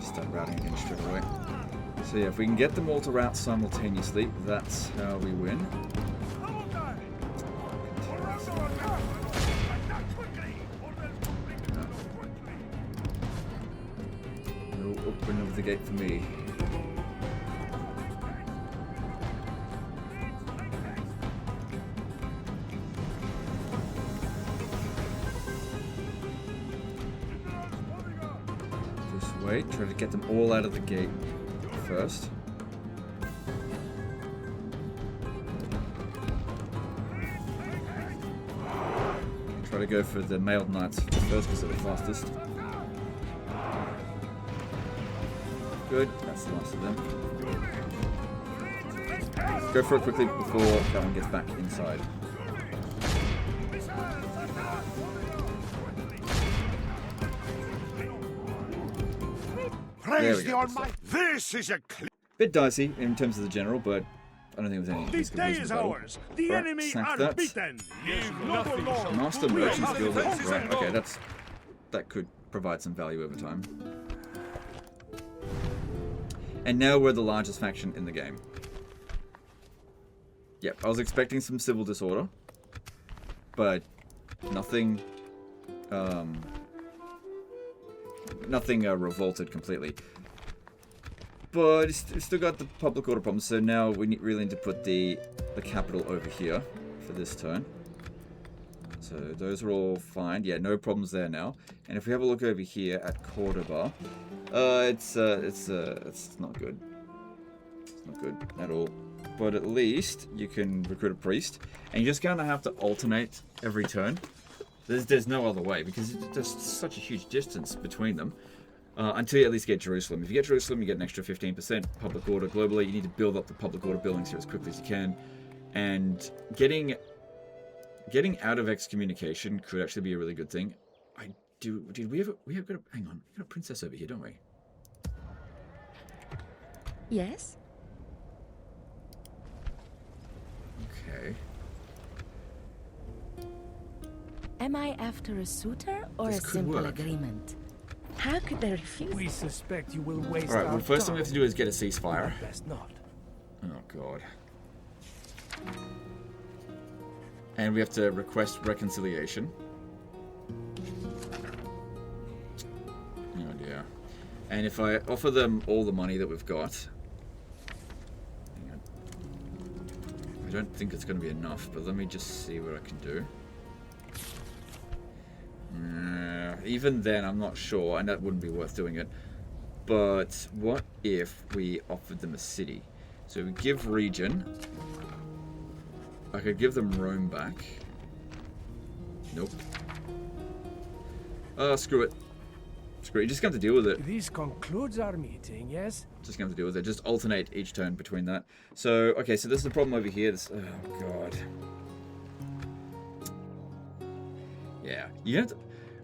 Start routing again straight away. So yeah, if we can get them all to route simultaneously, that's how we win. No opening of the gate for me. Wait, try to get them all out of the gate first. Try to go for the mailed knights first because they're the fastest. Good, that's the last of them. Go for it quickly before that one gets back inside. Praise the Almighty. This is a bit dicey in terms of the general, but I don't think there's any. This day is ours. The enemy are beaten. Master Merchant's Guild. Right, okay, that could provide some value over time. And now we're the largest faction in the game. Yep, I was expecting some civil disorder, but nothing. Nothing revolted completely. But it's still got the public order problems, so now we really need to put the capital over here for this turn. So those are all fine. Yeah, no problems there now. And if we have a look over here at Cordoba, it's not good. It's not good at all. But at least you can recruit a priest, and you're just gonna have to alternate every turn. There's no other way, because there's such a huge distance between them. Until you at least get Jerusalem. If you get Jerusalem, you get an extra 15% public order globally. You need to build up the public order buildings here as quickly as you can. And getting out of excommunication could actually be a really good thing. We have got a, hang on, we've got a princess over here, don't we? Yes? Okay. Am I after a suitor or This a could simple work. agreement? How could they refuse? We suspect you will waste Alright, our well, first thing time. we have to do is get a ceasefire. Best not. Oh, God. And we have to request reconciliation. Oh, dear. And if I offer them all the money that we've got... Hang on. I don't think it's going to be enough, but let me just see what I can do. Even then, I'm not sure, and that wouldn't be worth doing it. But what if we offered them a city? So we give region. I could give them Rome back. Nope. Screw it. Screw it. You're just going to have to deal with it. This concludes our meeting, yes? Just going to have to deal with it. Just alternate each turn between that. So, okay, so this is the problem over here. This, oh, God. Yeah. You have to...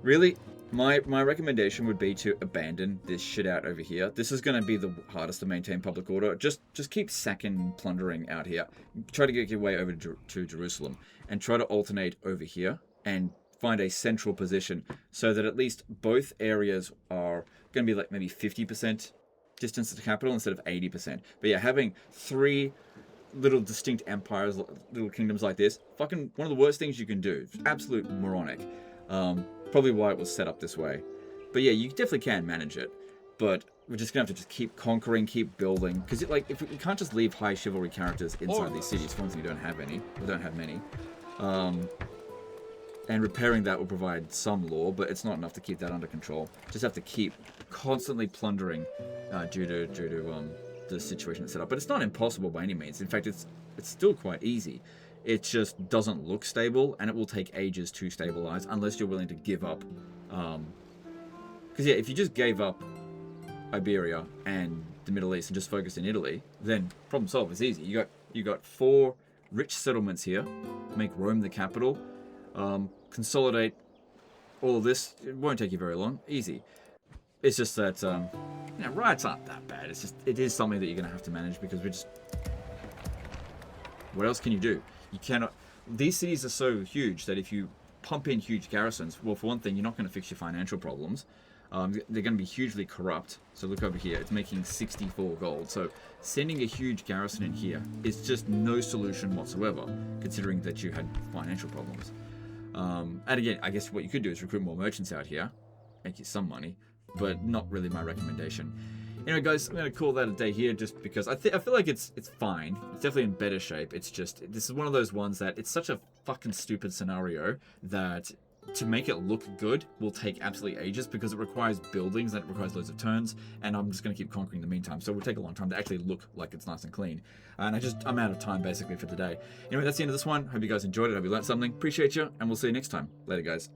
Really, my recommendation would be to abandon this shit out over here. This is going to be the hardest to maintain public order. Just keep sacking, plundering out here. Try to get your way over to Jerusalem. And try to alternate over here. And find a central position. So that at least both areas are going to be like maybe 50% distance to the capital instead of 80%. But yeah, having three little distinct empires, little kingdoms like this, fucking one of the worst things you can do. It's absolute moronic. Probably why it was set up this way. But yeah, you definitely can manage it. But we're just going to have to just keep conquering, keep building. Because if we can't just leave high chivalry characters inside these cities. For one thing, we don't have any. We don't have many. And repairing that will provide some lore, but it's not enough to keep that under control. Just have to keep constantly plundering due to the situation that's set up. But it's not impossible by any means. In fact, it's still quite easy. It just doesn't look stable, and it will take ages to stabilize unless you're willing to give up. Because yeah, if you just gave up Iberia and the Middle East and just focused in Italy, then problem solved is easy. You got 4 rich settlements here. Make Rome the capital. Consolidate all of this. It won't take you very long. Easy. It's just that riots aren't that bad. It's just it is something that you're gonna have to manage because we're just. What else can you do? You cannot. These cities are so huge that if you pump in huge garrisons, well, for one thing, you're not going to fix your financial problems. They're going to be hugely corrupt. So look over here. It's making 64 gold. So sending a huge garrison in here is just no solution whatsoever, considering that you had financial problems. And again, I guess what you could do is recruit more merchants out here, make you some money, but not really my recommendation. Anyway, guys, I'm going to call that a day here just because I feel like it's fine. It's definitely in better shape. It's just, this is one of those ones that it's such a fucking stupid scenario that to make it look good will take absolutely ages because it requires buildings and it requires loads of turns, and I'm just going to keep conquering in the meantime. So it will take a long time to actually look like it's nice and clean. And I'm out of time basically for today. Anyway, that's the end of this one. Hope you guys enjoyed it. Hope you learned something. Appreciate you, and we'll see you next time. Later, guys.